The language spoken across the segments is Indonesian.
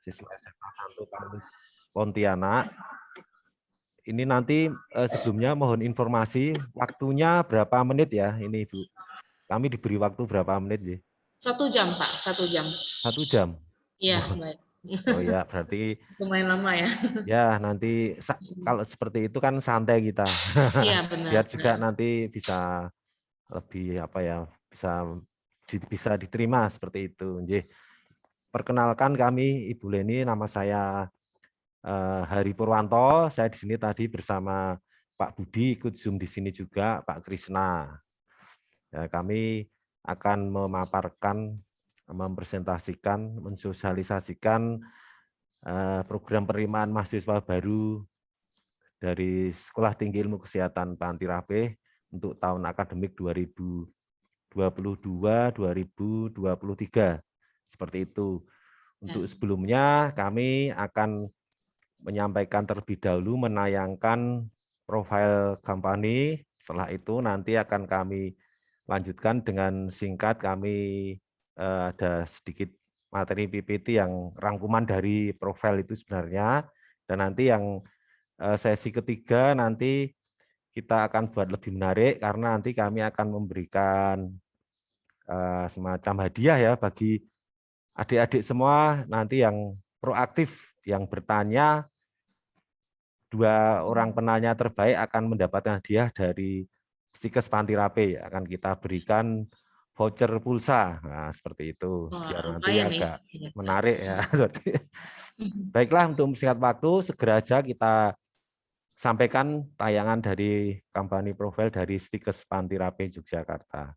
siswa SMA 1 Pontianak. Ini nanti sebelumnya mohon informasi waktunya berapa menit ya ini Ibu? Kami diberi waktu berapa menit ya? 1 jam Pak, 1 jam. 1 jam? Iya, baik. Oh ya, berarti lumayan lama ya. Ya, nanti kalau seperti itu kan santai kita. Iya, benar. Biar juga nanti bisa lebih apa ya, bisa diterima seperti itu. Nggih. Perkenalkan kami Ibu Leni, nama saya Hari Purwanto. Saya di sini tadi bersama Pak Budi, ikut Zoom di sini juga Pak Krisna. Ya, kami akan memaparkan, mempresentasikan, mensosialisasikan program penerimaan mahasiswa baru dari Sekolah Tinggi Ilmu Kesehatan Panti Rapih untuk tahun akademik 2022-2023. Seperti itu. Untuk sebelumnya kami akan menyampaikan terlebih dahulu, menayangkan profil company. Setelah itu nanti akan kami lanjutkan dengan singkat, kami ada sedikit materi PPT yang rangkuman dari profil itu sebenarnya. Dan nanti yang sesi ketiga nanti kita akan buat lebih menarik karena nanti kami akan memberikan semacam hadiah ya bagi adik-adik semua nanti yang proaktif, yang bertanya, 2 orang penanya terbaik akan mendapatkan hadiah dari Stikes Panti Rapih. Akan kita berikan voucher pulsa. Nah, seperti itu. Biar nanti agak menarik ya. Baiklah, untuk singkat waktu, segera aja kita sampaikan tayangan dari company profile dari Stikes Panti Rapih Yogyakarta.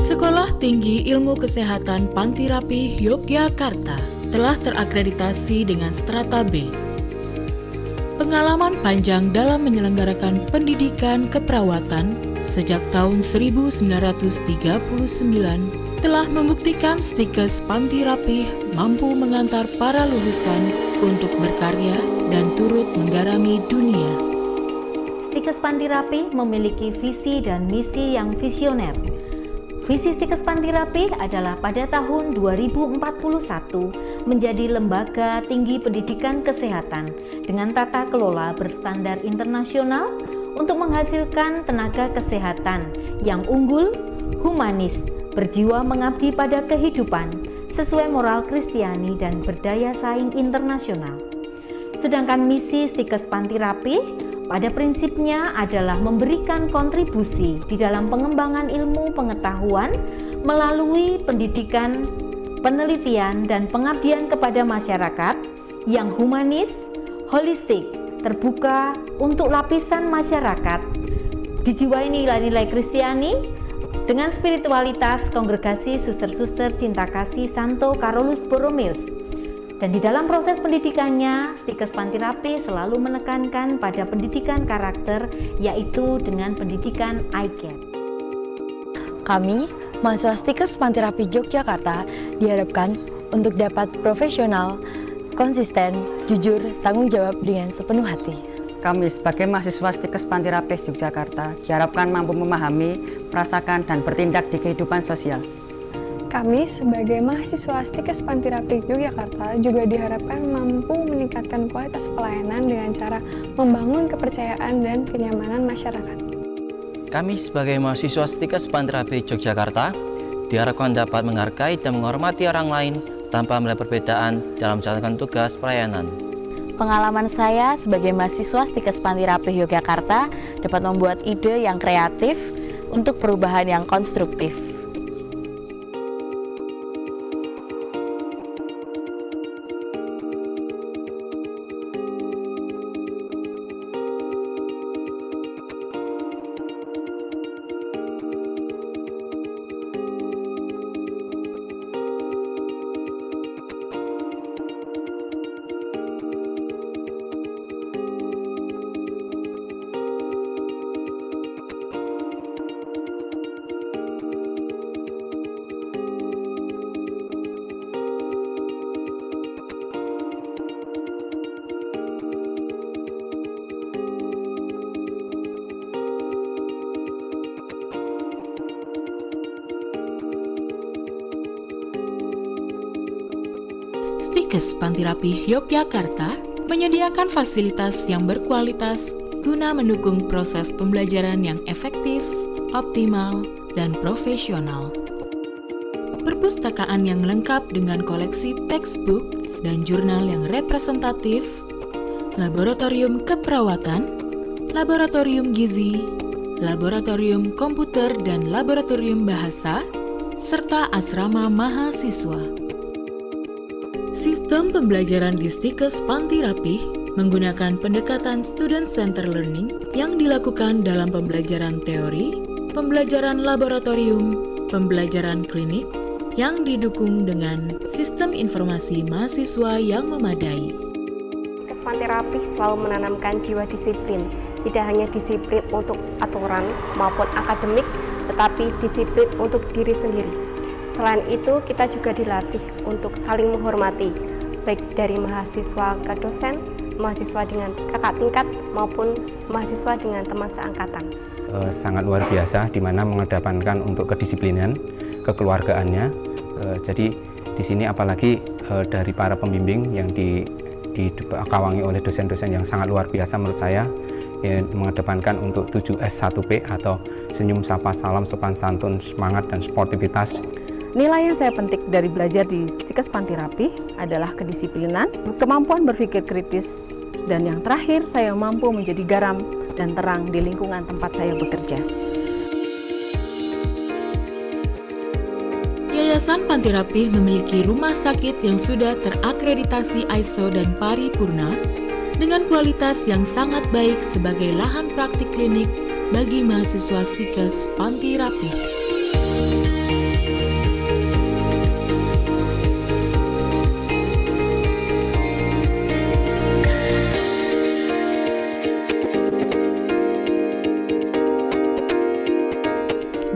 Sekolah Tinggi Ilmu Kesehatan Panti Rapih Yogyakarta telah terakreditasi dengan strata B. Pengalaman panjang dalam menyelenggarakan pendidikan keperawatan sejak tahun 1939 telah membuktikan Stikes Panti Rapih mampu mengantar para lulusan untuk berkarya dan turut menggarami dunia. Stikes Panti Rapih memiliki visi dan misi yang visioner. Visi Stikes Panti Rapih adalah pada tahun 2041 menjadi lembaga tinggi pendidikan kesehatan dengan tata kelola berstandar internasional untuk menghasilkan tenaga kesehatan yang unggul, humanis, berjiwa mengabdi pada kehidupan, sesuai moral Kristiani dan berdaya saing internasional. Sedangkan misi Stikes Panti Rapih pada prinsipnya adalah memberikan kontribusi di dalam pengembangan ilmu pengetahuan melalui pendidikan, penelitian, dan pengabdian kepada masyarakat yang humanis, holistik, terbuka untuk lapisan masyarakat, dijiwai nilai-nilai Kristiani dengan spiritualitas Kongregasi Suster-Suster Cinta Kasih Santo Carolus Borromeus. Dan di dalam proses pendidikannya, Stikes Panti Rapih selalu menekankan pada pendidikan karakter, yaitu dengan pendidikan I-Care. Kami, mahasiswa Stikes Panti Rapih Yogyakarta, diharapkan untuk dapat profesional, konsisten, jujur, tanggung jawab dengan sepenuh hati. Kami sebagai mahasiswa Stikes Panti Rapih Yogyakarta diharapkan mampu memahami, merasakan, dan bertindak di kehidupan sosial. Kami sebagai mahasiswa Stikes Panti Rapih Yogyakarta juga diharapkan mampu meningkatkan kualitas pelayanan dengan cara membangun kepercayaan dan kenyamanan masyarakat. Kami sebagai mahasiswa Stikes Panti Rapih Yogyakarta diharapkan dapat menghargai dan menghormati orang lain tanpa melihat perbedaan dalam menjalankan tugas pelayanan. Pengalaman saya sebagai mahasiswa Stikes Panti Rapih Yogyakarta dapat membuat ide yang kreatif untuk perubahan yang konstruktif. Stikes Pantirapi Yogyakarta menyediakan fasilitas yang berkualitas guna mendukung proses pembelajaran yang efektif, optimal, dan profesional. Perpustakaan yang lengkap dengan koleksi textbook dan jurnal yang representatif, laboratorium keperawatan, laboratorium gizi, laboratorium komputer dan laboratorium bahasa, serta asrama mahasiswa. Sistem pembelajaran di Stikes Pantirapi menggunakan pendekatan student center learning yang dilakukan dalam pembelajaran teori, pembelajaran laboratorium, pembelajaran klinik, yang didukung dengan sistem informasi mahasiswa yang memadai. Stikes Pantirapi selalu menanamkan jiwa disiplin, tidak hanya disiplin untuk aturan maupun akademik, tetapi disiplin untuk diri sendiri. Selain itu, kita juga dilatih untuk saling menghormati, baik dari mahasiswa ke dosen, mahasiswa dengan kakak tingkat, maupun mahasiswa dengan teman seangkatan. Sangat luar biasa, di mana mengedepankan untuk kedisiplinan, kekeluargaannya. Jadi di sini apalagi dari para pembimbing yang dikawangi oleh dosen-dosen yang sangat luar biasa menurut saya, mengedepankan untuk 7S1P atau senyum, sapa, salam, sopan santun, semangat, dan sportivitas. Nilai yang saya petik dari belajar di Stikes Pantirapi adalah kedisiplinan, kemampuan berpikir kritis, dan yang terakhir saya mampu menjadi garam dan terang di lingkungan tempat saya bekerja. Yayasan Pantirapi memiliki rumah sakit yang sudah terakreditasi ISO dan paripurna dengan kualitas yang sangat baik sebagai lahan praktik klinik bagi mahasiswa Stikes Pantirapi.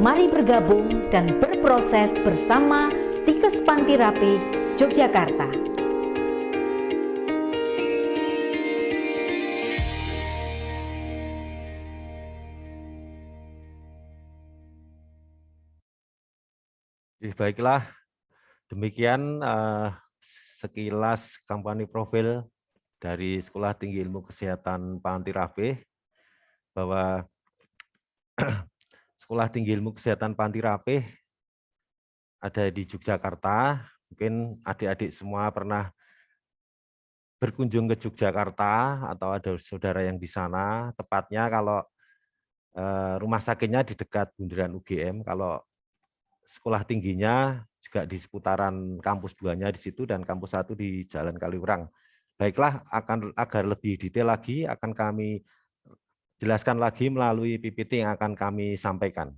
Mari bergabung dan berproses bersama Stikes Pantirapi Yogyakarta. Baiklah, demikian sekilas company profil dari Sekolah Tinggi Ilmu Kesehatan Pantirapi, bahwa Sekolah Tinggi Ilmu Kesehatan Pantirapi ada di Yogyakarta. Mungkin adik-adik semua pernah berkunjung ke Yogyakarta atau ada saudara yang di sana. Tepatnya kalau rumah sakitnya di dekat Bundaran UGM, kalau sekolah tingginya juga di seputaran kampus 2-nya di situ dan kampus 1 di Jalan Kaliurang. Baiklah, agar lebih detail lagi akan kami jelaskan lagi melalui PPT yang akan kami sampaikan.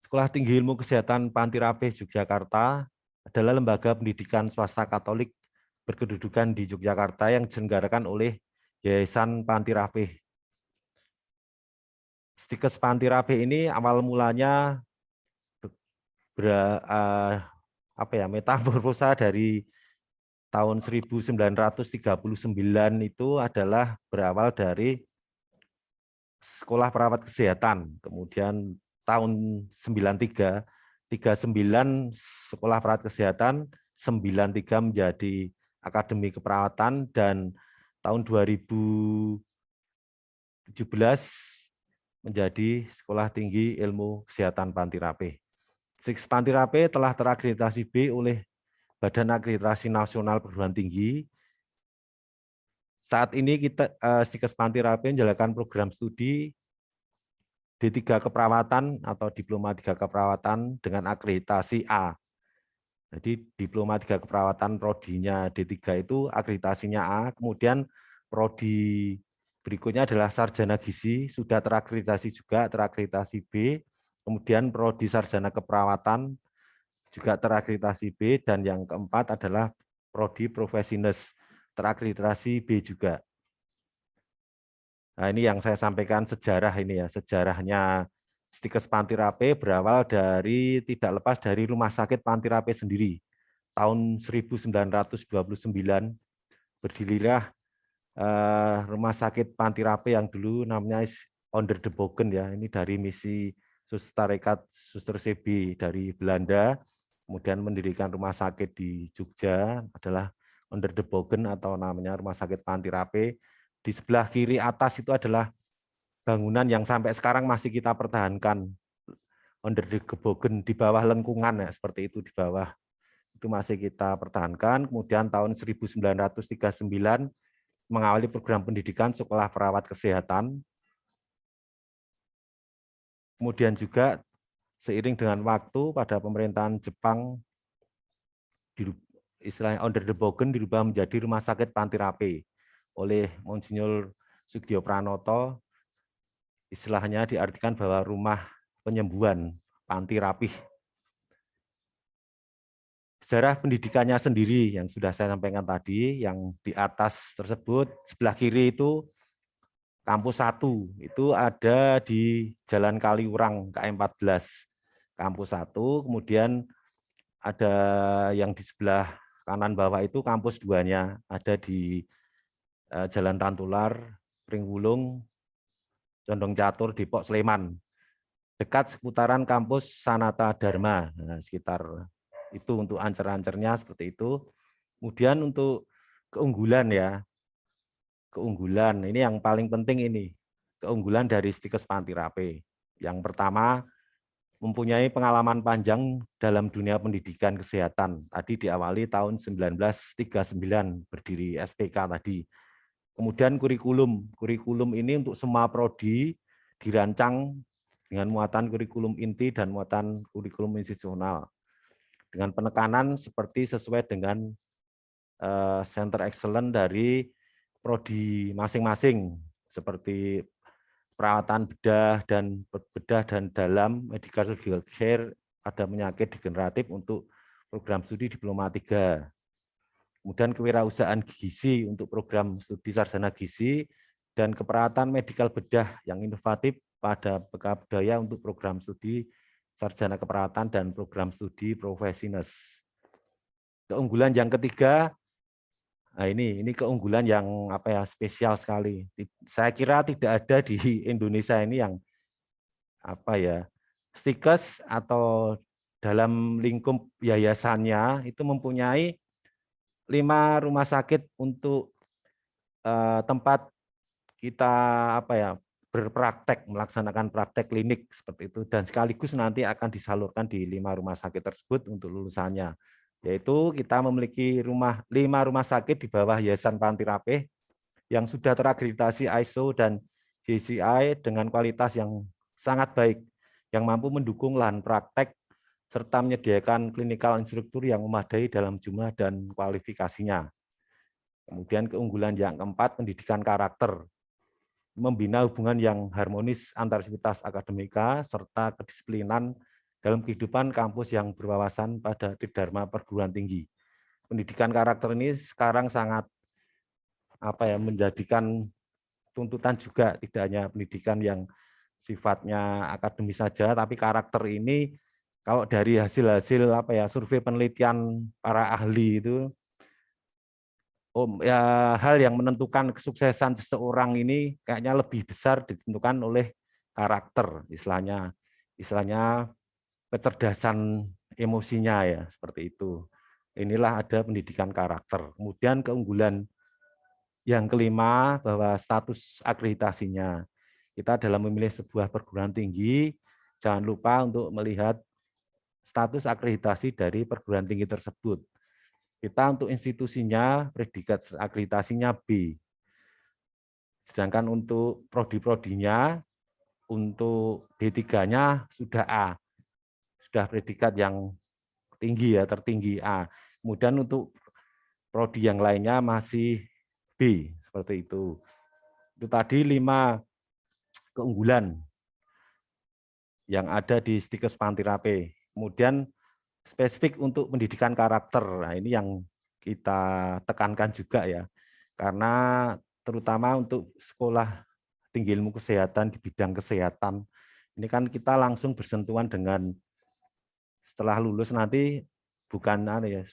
Sekolah Tinggi Ilmu Kesehatan Pantirapi Yogyakarta adalah lembaga pendidikan swasta Katolik berkedudukan di Yogyakarta yang diselenggarakan oleh Yayasan Pantirapi. Stikes Pantirapi ini awal mulanya metamorfosa dari tahun 1939 itu adalah berawal dari sekolah perawat kesehatan. Kemudian tahun 39 sekolah perawat kesehatan, 93 menjadi akademi keperawatan, dan tahun 2017 menjadi Sekolah Tinggi Ilmu Kesehatan Pantirapi. Stikes Pantirapi telah terakreditasi B oleh Badan Akreditasi Nasional Perguruan Tinggi. Saat ini Stikes Pantirapi menjalankan program studi D3 Keperawatan atau Diploma 3 Keperawatan dengan akreditasi A. Jadi Diploma 3 Keperawatan prodinya D3 itu akreditasinya A, kemudian prodi berikutnya adalah Sarjana Gizi, sudah terakreditasi juga, terakreditasi B, kemudian prodi Sarjana Keperawatan juga terakreditasi B, dan yang keempat adalah prodi Profesinas, terakreditasi B juga. Nah, ini yang saya sampaikan sejarah ini ya, sejarahnya Stikes Pantirapi berawal dari tidak lepas dari Rumah Sakit Pantirapi sendiri. Tahun 1929 berdirilah Rumah Sakit Pantirapi yang dulu namanya Onder de Bogen ya, ini dari misi Suster Rekat Suster CB dari Belanda, kemudian mendirikan rumah sakit di Jogja adalah Onder de Bogen atau namanya Rumah Sakit Pantirape. Di sebelah kiri atas itu adalah bangunan yang sampai sekarang masih kita pertahankan, Onder de Bogen di bawah lengkungan ya, seperti itu di bawah. Itu masih kita pertahankan. Kemudian tahun 1939 mengawali program pendidikan sekolah perawat kesehatan. Kemudian juga seiring dengan waktu pada pemerintahan Jepang, istilahnya Onder de Bogen dirubah menjadi Rumah Sakit Pantirape oleh Monsinyur Sugio Pranoto. Istilahnya diartikan bahwa rumah penyembuhan, panti rapih. Sejarah pendidikannya sendiri yang sudah saya sampaikan tadi, yang di atas tersebut, sebelah kiri itu kampus 1, itu ada di Jalan Kaliurang, KM14, kampus 1, kemudian ada yang di sebelah kanan bawah itu kampus 2-nya, ada di Jalan Tantular, Pringwulung, Condong Catur, Depok, Sleman, dekat seputaran kampus Sanata Dharma, nah, sekitar itu untuk ancer-ancernya seperti itu. Kemudian untuk keunggulan ya, keunggulan ini yang paling penting ini, keunggulan dari Stikes Pantirape. Yang pertama, mempunyai pengalaman panjang dalam dunia pendidikan kesehatan. Tadi diawali tahun 1939 berdiri SPK tadi. Kemudian kurikulum ini untuk semua prodi dirancang dengan muatan kurikulum inti dan muatan kurikulum institusional. Dengan penekanan seperti sesuai dengan center excellence dari prodi masing-masing, seperti perawatan bedah dan dalam medical care pada penyakit degeneratif untuk program studi diploma 3. Kemudian kewirausahaan gizi untuk program studi sarjana gizi dan keperawatan medikal bedah yang inovatif pada bekal budaya untuk program studi sarjana keperawatan dan program studi profesinus. Keunggulan yang ketiga, nah ini keunggulan yang spesial sekali. Saya kira tidak ada di Indonesia ini yang Stikes atau dalam lingkup yayasannya itu mempunyai 5 rumah sakit untuk tempat kita berpraktek, melaksanakan praktek klinik seperti itu, dan sekaligus nanti akan disalurkan di 5 rumah sakit tersebut untuk lulusannya. Yaitu kita memiliki 5 rumah sakit di bawah Yayasan Pantirape yang sudah terakreditasi ISO dan JCI dengan kualitas yang sangat baik, yang mampu mendukung lahan praktek serta menyediakan klinikal instruktur yang memadai dalam jumlah dan kualifikasinya. Kemudian keunggulan yang keempat, pendidikan karakter. Membina hubungan yang harmonis antar sivitas akademika serta kedisiplinan dalam kehidupan kampus yang berwawasan pada tridharma perguruan tinggi. Pendidikan karakter ini sekarang sangat menjadikan tuntutan juga, tidak hanya pendidikan yang sifatnya akademis saja, tapi karakter ini kalau dari hasil-hasil survei penelitian para ahli itu, hal yang menentukan kesuksesan seseorang ini kayaknya lebih besar ditentukan oleh karakter, istilahnya kecerdasan emosinya ya, seperti itu. Inilah ada pendidikan karakter. Kemudian keunggulan yang kelima, bahwa status akreditasinya. Kita dalam memilih sebuah perguruan tinggi, jangan lupa untuk melihat status akreditasi dari perguruan tinggi tersebut. Kita untuk institusinya, predikat akreditasinya B. Sedangkan untuk prodi-prodinya, untuk D3-nya sudah A. Sudah predikat yang tinggi ya, tertinggi A. Kemudian untuk prodi yang lainnya masih B, seperti itu. Itu tadi 5 keunggulan yang ada di Stikes Pantirape. Kemudian spesifik untuk pendidikan karakter, nah ini yang kita tekankan juga ya, karena terutama untuk sekolah tinggi ilmu kesehatan di bidang kesehatan, ini kan kita langsung bersentuhan dengan setelah lulus nanti, bukan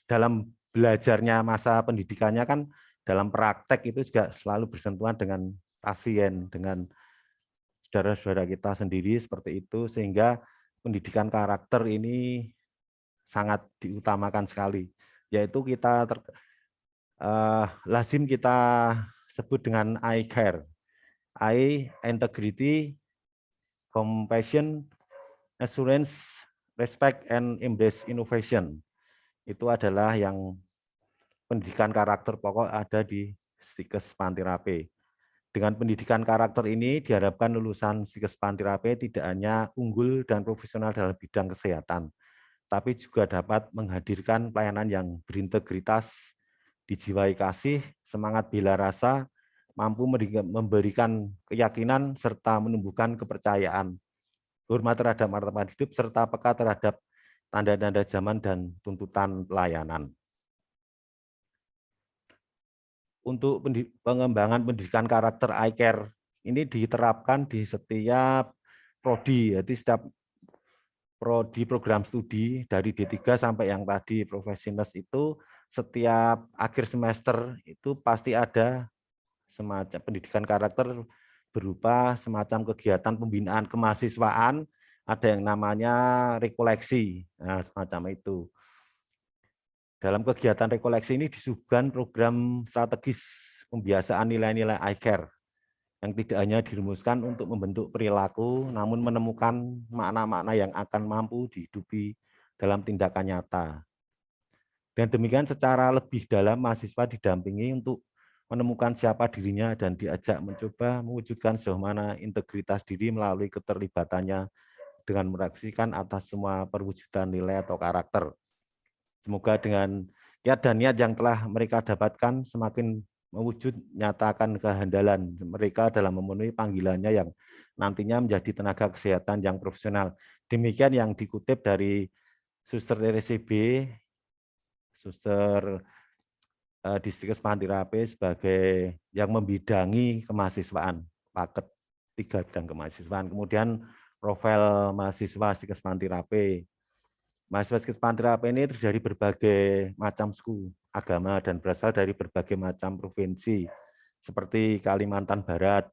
dalam belajarnya masa pendidikannya kan dalam praktek itu juga selalu bersentuhan dengan pasien, dengan saudara-saudara kita sendiri seperti itu, sehingga pendidikan karakter ini sangat diutamakan sekali, yaitu kita lazim kita sebut dengan I-Care, I, integrity, compassion, assurance, respect, and embrace innovation. Itu adalah yang pendidikan karakter pokok ada di Stikes Pantirape. Dengan pendidikan karakter ini diharapkan lulusan Stikes Pantirape tidak hanya unggul dan profesional dalam bidang kesehatan, tapi juga dapat menghadirkan pelayanan yang berintegritas, dijiwai kasih, semangat bela rasa, mampu memberikan keyakinan serta menumbuhkan kepercayaan, hormat terhadap martabat hidup, serta peka terhadap tanda-tanda zaman dan tuntutan pelayanan. Untuk pengembangan pendidikan karakter I-Care ini diterapkan di setiap prodi, jadi setiap prodi program studi dari D3 sampai yang tadi Professionals itu setiap akhir semester itu pasti ada semacam pendidikan karakter berupa semacam kegiatan pembinaan kemahasiswaan, ada yang namanya rekoleksi, nah, semacam itu. Dalam kegiatan rekoleksi ini disuguhkan program strategis pembiasaan nilai-nilai I-Care yang tidak hanya dirumuskan untuk membentuk perilaku, namun menemukan makna-makna yang akan mampu dihidupi dalam tindakan nyata. Dan demikian secara lebih dalam mahasiswa didampingi untuk menemukan siapa dirinya dan diajak mencoba mewujudkan sejauh mana integritas diri melalui keterlibatannya dengan merefleksikan atas semua perwujudan nilai atau karakter. Semoga dengan niat dan niat yang telah mereka dapatkan semakin mewujud nyatakan kehandalan mereka dalam memenuhi panggilannya yang nantinya menjadi tenaga kesehatan yang profesional. Demikian yang dikutip dari Suster RCB, Suster di Stikes Pantirape sebagai yang membidangi kemahasiswaan, paket 3 bidang kemahasiswaan. Kemudian profil mahasiswa Stikes Pantirape. Mahasiswa Stikes Pantirape ini terdiri dari berbagai macam suku, agama, dan berasal dari berbagai macam provinsi, seperti Kalimantan Barat,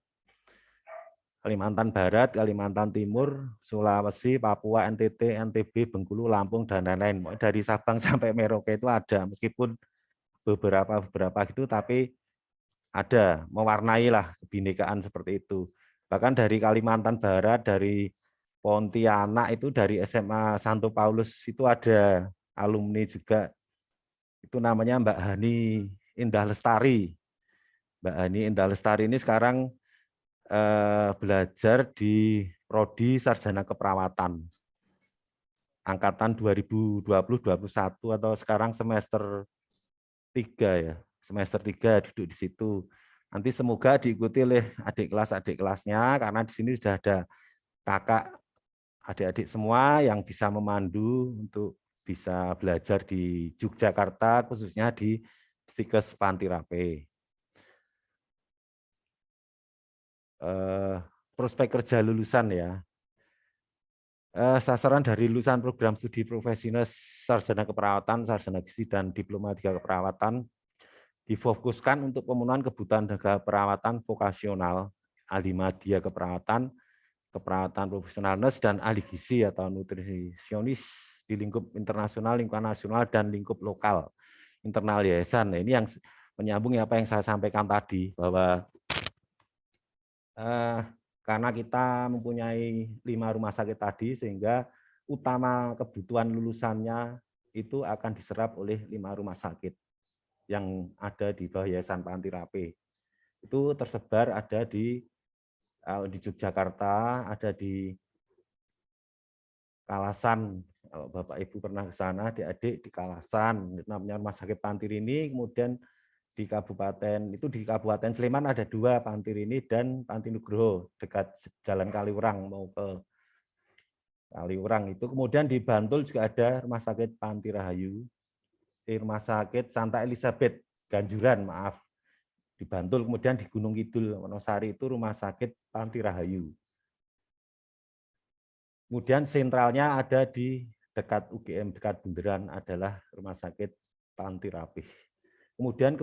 Kalimantan Timur, Sulawesi, Papua, NTT, NTB, Bengkulu, Lampung, dan lain-lain. Dari Sabang sampai Merauke itu ada, meskipun beberapa gitu, tapi ada, mewarnai lah kebinekaan seperti itu. Bahkan dari Kalimantan Barat, dari Pontianak itu dari SMA Santo Paulus itu ada alumni juga, itu namanya Mbak Hani Indah Lestari. Mbak Hani Indah Lestari ini sekarang belajar di Prodi Sarjana Keperawatan angkatan 2020-2021 atau sekarang semester 3 ya, semester 3 duduk di situ. Nanti semoga diikuti oleh adik kelasnya karena di sini sudah ada kakak adik-adik semua yang bisa memandu untuk bisa belajar di Yogyakarta, khususnya di Stikes Pantirape. Prospek kerja lulusan ya. Sasaran dari lulusan program studi profesional sarjana keperawatan, sarjana gizi, dan diploma 3 keperawatan difokuskan untuk pemenuhan kebutuhan tenaga perawatan vokasional, ahli media keperawatan, keperawatan profesional nurse, dan ahli gizi atau nutrisionis di lingkup internasional, lingkungan nasional, dan lingkup lokal internal yayasan. Nah, ini yang menyambung apa yang saya sampaikan tadi, bahwa karena kita mempunyai 5 rumah sakit tadi, sehingga utama kebutuhan lulusannya itu akan diserap oleh 5 rumah sakit yang ada di bawah Yayasan Pantirape. Itu tersebar ada di Yogyakarta, ada di Kalasan. Kalau Bapak Ibu pernah ke sana, adik-adik di Kalasan, namanya Rumah Sakit Pantirini. Kemudian di Kabupaten Sleman ada 2, Pantirini dan Pantinugroho, dekat Jalan Kaliurang mau ke Kaliurang itu. Kemudian di Bantul juga ada Rumah Sakit Pantirahayu, Rumah Sakit Santa Elizabeth Ganjuran, maaf, di Bantul. Kemudian di Gunung Kidul Wonosari itu Rumah Sakit Pantirahayu. Kemudian sentralnya ada di dekat UGM, dekat Bundaran, adalah Rumah Sakit Pantirape. Kemudian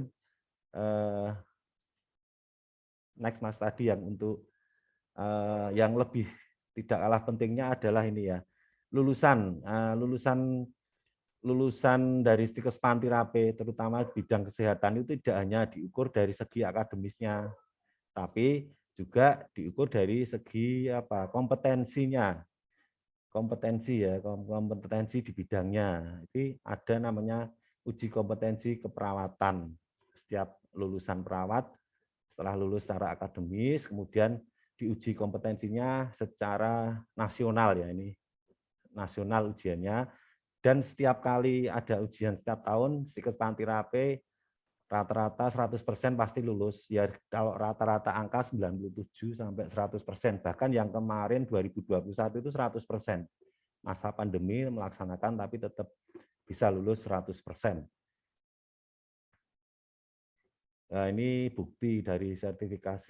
next Mas tadi yang untuk yang lebih tidak kalah pentingnya adalah ini ya, lulusan dari Stikes Pantirape, terutama bidang kesehatan itu tidak hanya diukur dari segi akademisnya, tapi juga diukur dari segi kompetensinya, kompetensi di bidangnya. Itu ada namanya uji kompetensi keperawatan. Setiap lulusan perawat setelah lulus secara akademis, kemudian diuji kompetensinya secara nasional ya, ini nasional ujiannya. Dan setiap kali ada ujian setiap tahun, Stikes Pantirape rata-rata 100% pasti lulus. Ya kalau rata-rata angka 97 sampai 100%. Bahkan yang kemarin 2021 itu 100%. Masa pandemi melaksanakan tapi tetap bisa lulus 100%. Nah, ini bukti dari sertifikat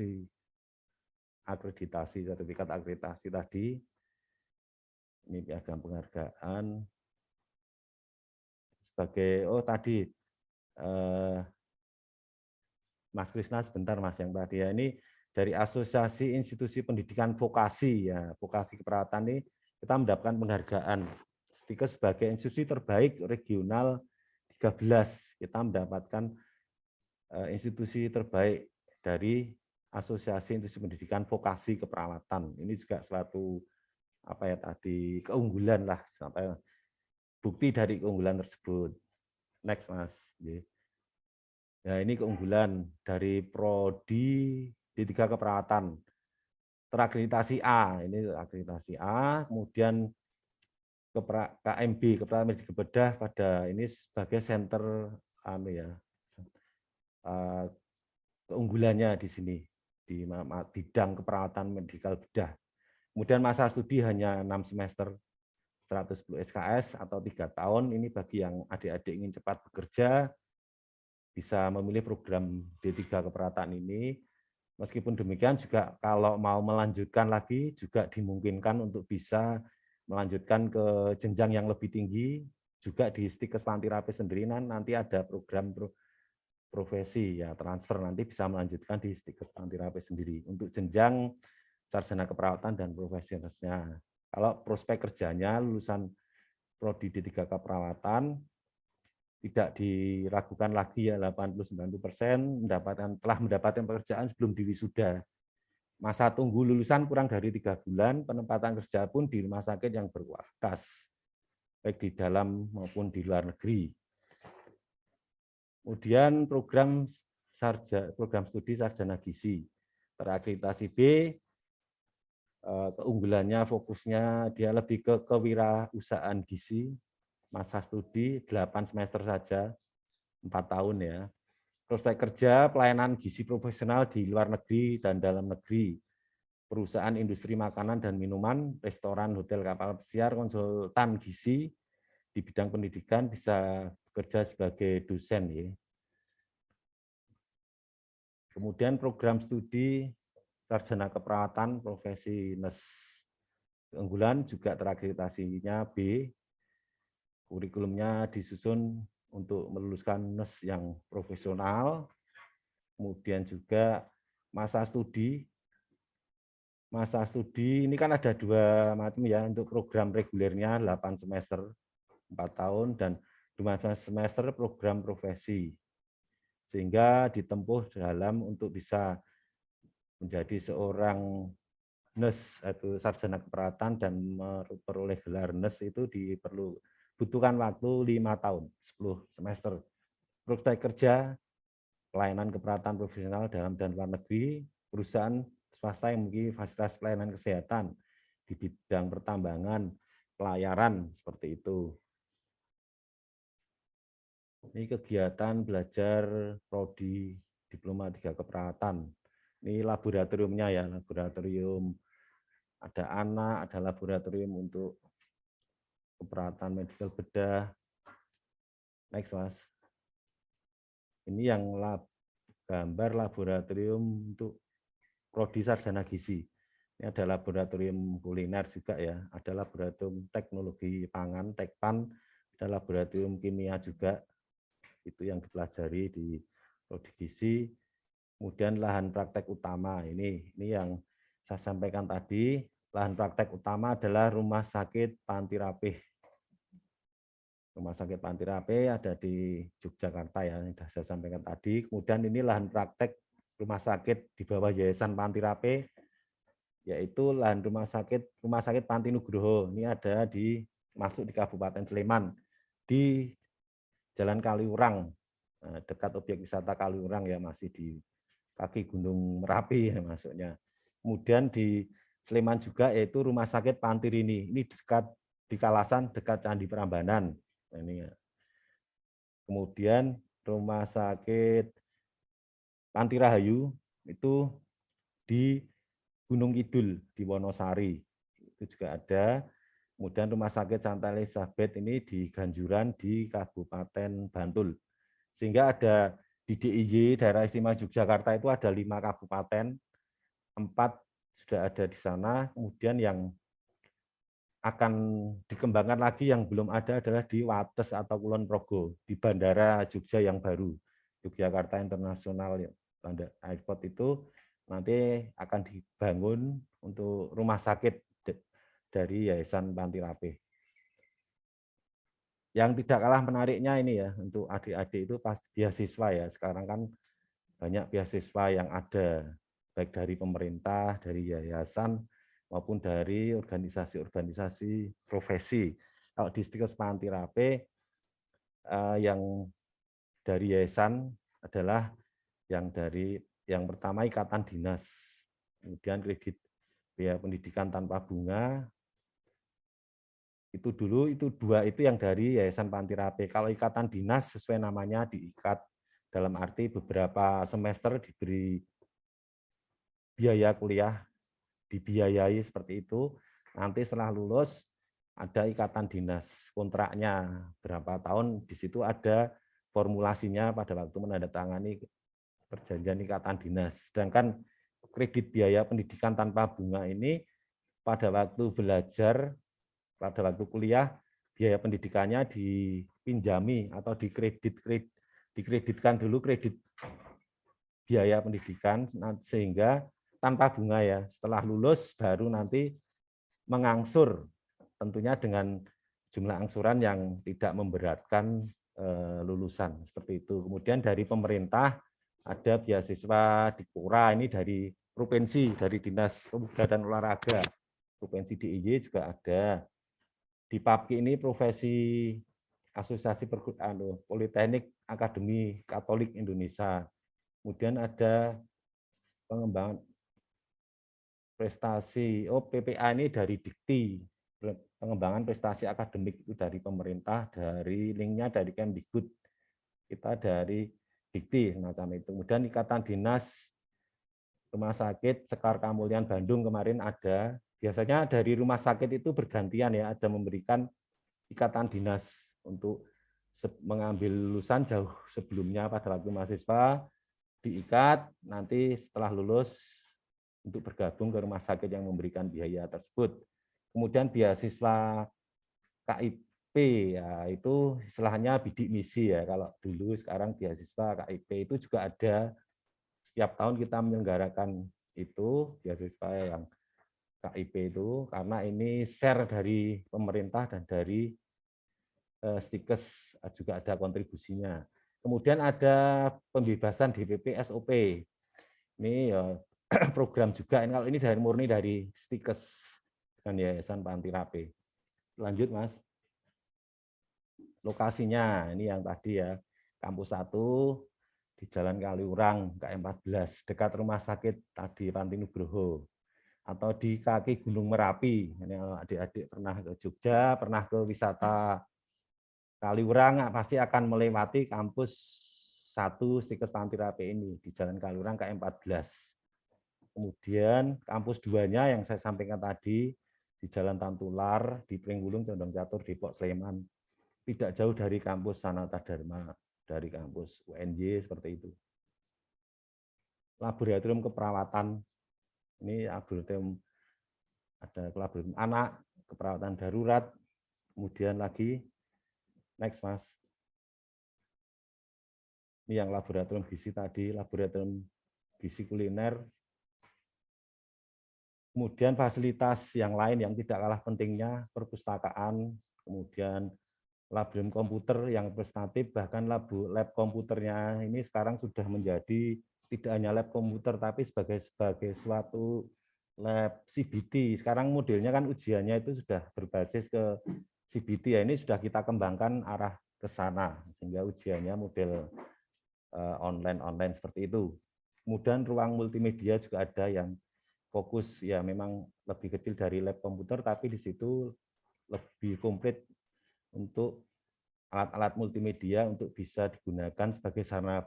akreditasi tadi. Ini piagam penghargaan sebagai Mas Krisna sebentar Mas yang tadi ya, ini dari Asosiasi Institusi Pendidikan Vokasi ya, vokasi keperawatan ini kita mendapatkan penghargaan Stikes sebagai institusi terbaik regional 13. Kita mendapatkan institusi terbaik dari Asosiasi Institusi Pendidikan Vokasi Keperawatan. Ini juga suatu keunggulan lah, sampai bukti dari keunggulan tersebut. Next Mas. Ya, ini keunggulan dari Prodi D3 Keperawatan. Terakreditasi A, ini akreditasi A, kemudian KMB, Keperawatan Medik Bedah pada ini sebagai center keunggulannya di sini di bidang keperawatan medikal bedah. Kemudian masa studi hanya 6 semester 110 SKS atau 3 tahun. Ini bagi yang adik-adik ingin cepat bekerja, bisa memilih program D3 keperawatan ini. Meskipun demikian juga kalau mau melanjutkan lagi juga dimungkinkan untuk bisa melanjutkan ke jenjang yang lebih tinggi. Juga di Stikes Pantirape sendiri nanti ada program profesi ya, transfer, nanti bisa melanjutkan di Stikes Pantirape sendiri untuk jenjang sarjana keperawatan dan profesionalnya. Kalau prospek kerjanya lulusan Prodi D3 Keperawatan tidak diragukan lagi ya, 80-90% telah mendapatkan pekerjaan sebelum diwisuda. Masa tunggu lulusan kurang dari 3 bulan, penempatan kerja pun di rumah sakit yang berkualitas, baik di dalam maupun di luar negeri. Kemudian program studi sarjana gizi terakreditasi B, keunggulannya fokusnya dia lebih ke kewirausahaan gizi, masa studi 8 semester saja, 4 tahun ya. Prospek kerja pelayanan gizi profesional di luar negeri dan dalam negeri, perusahaan industri makanan dan minuman, restoran, hotel, kapal pesiar, konsultan gizi di bidang pendidikan, bisa bekerja sebagai dosen ya. Kemudian program studi sarjana keperawatan profesi nurse. Keunggulan juga terakreditasinya B. Kurikulumnya disusun untuk meluluskan nurse yang profesional. Kemudian juga masa studi. Masa studi ini kan ada 2 macam ya, untuk program regulernya 8 semester 4 tahun dan 12 semester program profesi. Sehingga ditempuh dalam untuk bisa menjadi seorang nurse atau sarjana keperawatan dan memperoleh gelar nurse itu dibutuhkan waktu 5 tahun, 10 semester. Prospek kerja, pelayanan keperawatan profesional dalam dan luar negeri, perusahaan swasta yang memiliki fasilitas pelayanan kesehatan di bidang pertambangan, pelayaran, seperti itu. Ini kegiatan belajar Prodi Diploma 3 Keperawatan. Ini laboratoriumnya ya, laboratorium ada anak, ada laboratorium untuk keperawatan medikal bedah. Next Mas. Ini yang gambar laboratorium untuk Prodi Sarjana Gizi. Ini ada laboratorium kuliner juga ya, ada laboratorium teknologi pangan, Tekpan, ada laboratorium kimia juga. Itu yang dipelajari di Prodi Gizi. Kemudian lahan praktek utama ini yang saya sampaikan tadi, lahan praktek utama adalah Rumah Sakit Panti Rapih. Rumah Sakit Panti Rapih ada di Yogyakarta ya, yang sudah saya sampaikan tadi. Kemudian ini lahan praktek rumah sakit di bawah Yayasan Panti Rapih, yaitu lahan Rumah Sakit Panti Nugroho. Ini ada masuk di Kabupaten Sleman, di Jalan Kaliurang, dekat objek wisata Kaliurang ya, masih di kaki Gunung Merapi ya masuknya. Kemudian di Sleman juga yaitu Rumah Sakit Panti Rini. Ini dekat di Kalasan, dekat Candi Prambanan. Ini ya. Kemudian Rumah Sakit Panti Rahayu itu di Gunung Kidul di Wonosari. Itu juga ada. Kemudian Rumah Sakit Santa Elizabeth ini di Ganjuran di Kabupaten Bantul. Sehingga ada di DIY, Daerah Istimewa Yogyakarta itu ada 5 kabupaten, 4 sudah ada di sana, kemudian yang akan dikembangkan lagi yang belum ada adalah di Wates atau Kulon Progo, di Bandara Jogja yang baru, Yogyakarta International Airport itu nanti akan dibangun untuk rumah sakit dari Yayasan Panti Rapih. Yang tidak kalah menariknya ini ya, untuk adik-adik itu pas beasiswa ya. Sekarang kan banyak beasiswa yang ada, baik dari pemerintah, dari yayasan, maupun dari organisasi-organisasi profesi. Kalau di Stikes Panti Rapih, yang dari yayasan adalah yang pertama ikatan dinas, kemudian kredit biaya pendidikan tanpa bunga, itu 2 itu yang dari Yayasan Panti Rapih. Kalau ikatan dinas sesuai namanya diikat, dalam arti beberapa semester diberi biaya kuliah, dibiayai seperti itu. Nanti setelah lulus ada ikatan dinas, kontraknya berapa tahun, di situ ada formulasinya pada waktu menandatangani perjanjian ikatan dinas. Sedangkan kredit biaya pendidikan tanpa bunga ini pada waktu belajar, pada waktu kuliah, biaya pendidikannya dipinjami atau dikreditkan dulu kredit biaya pendidikan, sehingga tanpa bunga ya. Setelah lulus baru nanti mengangsur, tentunya dengan jumlah angsuran yang tidak memberatkan lulusan, seperti itu. Kemudian dari pemerintah ada beasiswa di Pura, ini dari provinsi, dari Dinas Pemuda dan Olahraga. Provinsi DIY juga ada. Di PAPKI ini profesi Asosiasi Politeknik Akademi Katolik Indonesia. Kemudian ada pengembangan prestasi, PPA ini dari Dikti, pengembangan prestasi akademik itu dari pemerintah, dari linknya dari Kemdikbud, kita dari Dikti semacam itu. Kemudian ikatan dinas Rumah Sakit Sekar Kamulyan Bandung kemarin ada. Biasanya dari rumah sakit itu bergantian ya, ada memberikan ikatan dinas untuk mengambil lulusan jauh sebelumnya pada waktu mahasiswa, diikat, nanti setelah lulus untuk bergabung ke rumah sakit yang memberikan biaya tersebut. Kemudian beasiswa KIP ya, itu istilahnya bidik misi ya, kalau dulu, sekarang beasiswa KIP itu juga ada. Setiap tahun kita menyelenggarakan itu beasiswa yang KIP itu, karena ini share dari pemerintah dan dari Stikes juga ada kontribusinya. Kemudian ada pembebasan DPP SOP. Ini ya, program juga, kalau ini murni dari Stikes dan Yayasan Panti Rapih. Lanjut Mas. Lokasinya ini yang tadi ya, kampus 1 di Jalan Kaliurang KM14, dekat rumah sakit tadi Panti Nugroho, atau di kaki Gunung Merapi. Ini adik-adik pernah ke Jogja, pernah ke wisata Kaliurang, pasti akan melewati kampus 1 Stikes Panti Rapih ini di Jalan Kaliurang KM14. Kemudian kampus 2-nya yang saya sampaikan tadi di Jalan Tantular, di Pringgulung, Condong Catur, Depok, Sleman. Tidak jauh dari kampus Sanata Dharma, dari kampus UNY seperti itu. Laboratorium keperawatan. Ini laboratorium, ada laboratorium anak, keperawatan darurat, kemudian lagi, next Mas. Ini yang laboratorium gizi tadi, laboratorium gizi kuliner, Kemudian fasilitas yang lain yang tidak kalah pentingnya, perpustakaan, kemudian laboratorium komputer yang prestatif, bahkan lab komputernya ini sekarang sudah menjadi tidak hanya lab komputer, tapi sebagai suatu lab CBT. Sekarang modelnya kan ujiannya itu sudah berbasis ke CBT ya, ini sudah kita kembangkan arah ke sana, sehingga ujiannya model online seperti itu. Kemudian ruang multimedia juga ada yang fokus ya memang lebih kecil dari lab komputer, tapi di situ lebih komplit untuk alat-alat multimedia untuk bisa digunakan sebagai sarana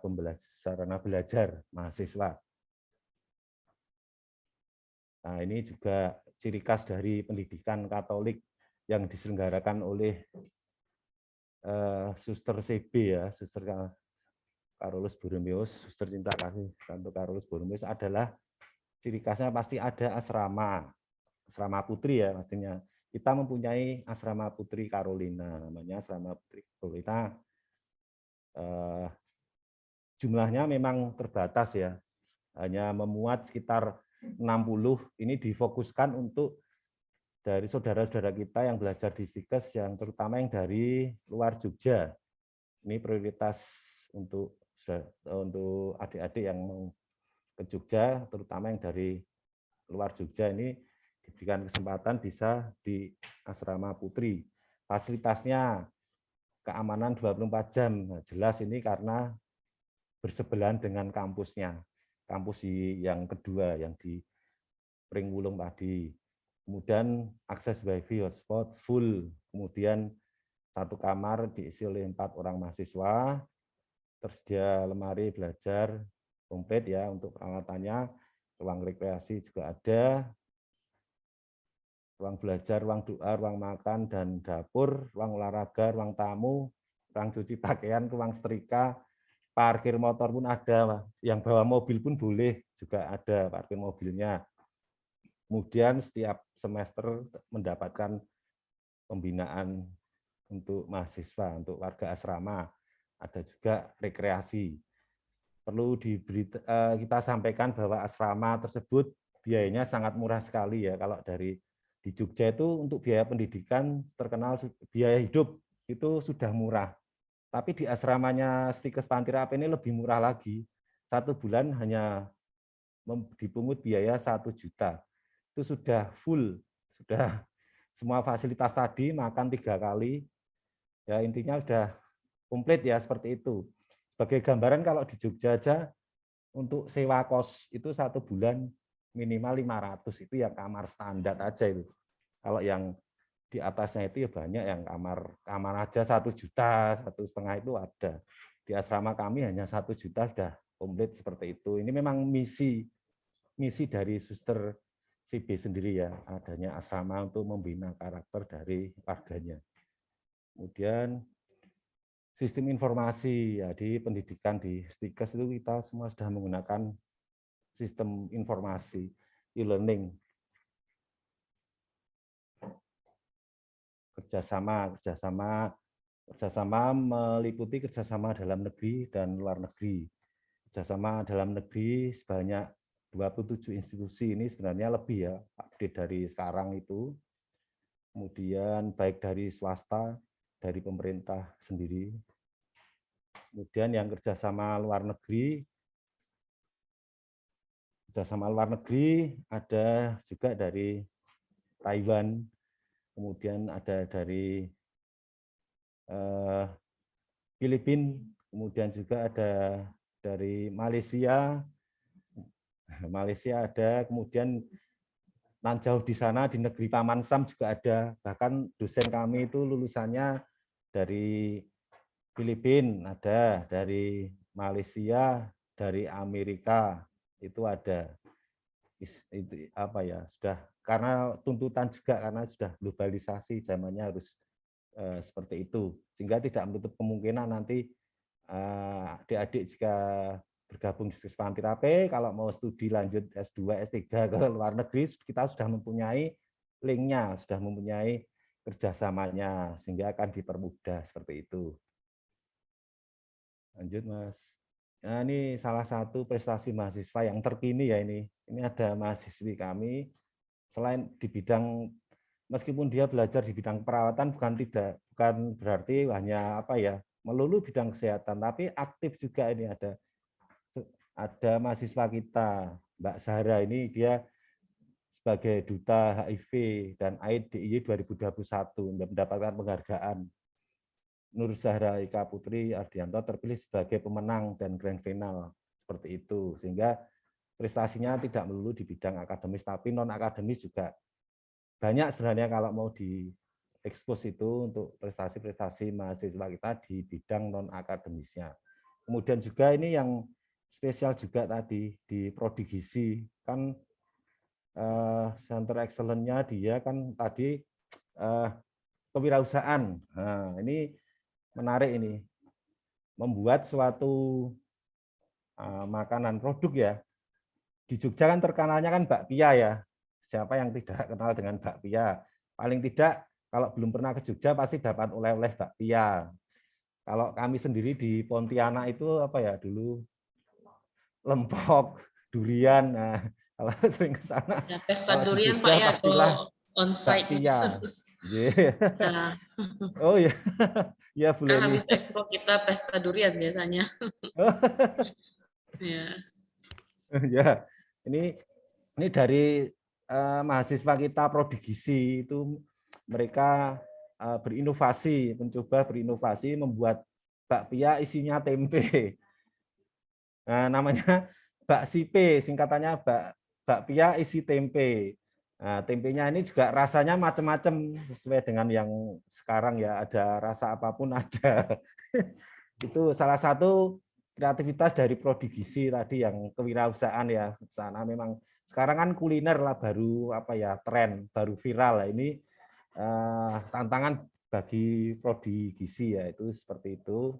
belajar mahasiswa. Nah, ini juga ciri khas dari pendidikan Katolik yang diselenggarakan oleh Suster CB ya, Suster Carolus Borromeus, Suster Cinta Kasih Santo Carolus Borromeus adalah ciri khasnya pasti ada asrama putri ya pastinya. Kita mempunyai asrama putri Carolina, namanya asrama putri Carolina. Jumlahnya memang terbatas ya, hanya memuat sekitar 60. Ini difokuskan untuk dari saudara-saudara kita yang belajar di Stikes, yang terutama yang dari luar Jogja. Ini prioritas untuk adik-adik yang mau ke Jogja, terutama yang dari luar Jogja ini diberikan kesempatan bisa di asrama putri. Fasilitasnya keamanan 24 jam. Nah, jelas ini karena bersebelahan dengan kampusnya. Kampus yang kedua yang di Pringwulung tadi. Kemudian akses wifi hotspot full. Kemudian satu kamar diisi oleh 4 orang mahasiswa. Tersedia lemari belajar komplit ya untuk peralatannya. Ruang rekreasi juga ada. Ruang belajar, ruang doa, ruang makan dan dapur, ruang olahraga, ruang tamu, ruang cuci pakaian, ruang setrika, parkir motor pun ada, yang bawa mobil pun boleh, juga ada parkir mobilnya. Kemudian setiap semester mendapatkan pembinaan untuk mahasiswa, untuk warga asrama, ada juga rekreasi. Perlu kita sampaikan bahwa asrama tersebut biayanya sangat murah sekali ya, kalau di Jogja itu untuk biaya pendidikan terkenal biaya hidup itu sudah murah. Tapi di asramanya Stikes Pantirapi ini lebih murah lagi. 1 bulan hanya dipungut biaya 1 juta. Itu sudah full, sudah semua fasilitas tadi, makan 3 kali. Ya intinya sudah komplit ya seperti itu. Sebagai gambaran kalau di Jogja aja untuk sewa kos itu 1 bulan minimal 500, itu ya kamar standar aja itu. Kalau yang di atasnya itu ya banyak yang kamar aja 1 juta, 1,5 itu ada. Di asrama kami hanya 1 juta sudah komplit seperti itu. Ini memang misi dari Suster CB sendiri ya, adanya asrama untuk membina karakter dari warganya. Kemudian sistem informasi ya, di pendidikan di Stikes itu kita semua sudah menggunakan sistem informasi e-learning, kerjasama meliputi kerjasama dalam negeri dan luar negeri. Kerjasama dalam negeri sebanyak 27 institusi, ini sebenarnya lebih ya update dari sekarang itu. Kemudian baik dari swasta, dari pemerintah sendiri. Kemudian yang kerjasama luar negeri ada juga dari Taiwan, kemudian ada dari Filipina, kemudian juga ada dari Malaysia ada, kemudian nan jauh di sana di negeri Paman Sam juga ada, bahkan dosen kami itu lulusannya dari Filipina ada, dari Malaysia, dari Amerika itu ada. Itu apa ya, sudah karena tuntutan juga karena sudah globalisasi, zamannya harus seperti itu, sehingga tidak menutup kemungkinan nanti adik-adik jika bergabung di Stikes Pantirapi, kalau mau studi lanjut S2, S3 ke luar negeri, kita sudah mempunyai linknya, sudah mempunyai kerjasamanya, sehingga akan dipermudah seperti itu. Lanjut Mas. Nah, ini salah satu prestasi mahasiswa yang terkini ya ini. Ini ada mahasiswi kami selain di bidang, meskipun dia belajar di bidang perawatan, bukan berarti hanya apa ya melulu bidang kesehatan, tapi aktif juga. Ini ada mahasiswa kita, Mbak Zahra, ini dia sebagai Duta HIV dan AIDS DIY 2021 mendapatkan penghargaan. Nur Zahra Ika Putri Ardianto terpilih sebagai pemenang dan grand final, seperti itu. Sehingga prestasinya tidak melulu di bidang akademis, tapi non akademis juga banyak sebenarnya kalau mau diekspos itu untuk prestasi-prestasi mahasiswa kita di bidang non akademisnya. Kemudian juga ini yang spesial juga tadi di Prodi Gizi, kan Center Excellence-nya dia kan tadi kewirausahaan. Nah, ini menarik ini, membuat suatu makanan produk ya. Di Jogja kan terkenalnya kan bakpia ya. Siapa yang tidak kenal dengan bakpia? Paling tidak kalau belum pernah ke Jogja pasti dapat oleh-oleh bakpia. Kalau kami sendiri di Pontianak itu apa ya dulu, lempok, durian. Nah, kalau sering ke sana, ya, pesta durian Pak ya, pastilah on-site. bakpia. Yeah. Nah. Oh ya, ya Bu Kan Leni. habis ekspor kita pesta durian biasanya. Ya. Ya, ini dari mahasiswa kita Prodi Gizi itu mereka berinovasi, mencoba berinovasi membuat bakpia isinya tempe. Nah, namanya baksipe, singkatannya bakpia isi tempe. Nah, tempenya ini juga rasanya macam-macam sesuai dengan yang sekarang ya, ada rasa apapun ada. Itu salah satu kreativitas dari Prodi Gizi tadi yang kewirausahaan ya. Sana memang sekarang kan kuliner lah baru apa ya tren, baru viral lah. Ini tantangan bagi Prodi Gizi ya, itu seperti itu.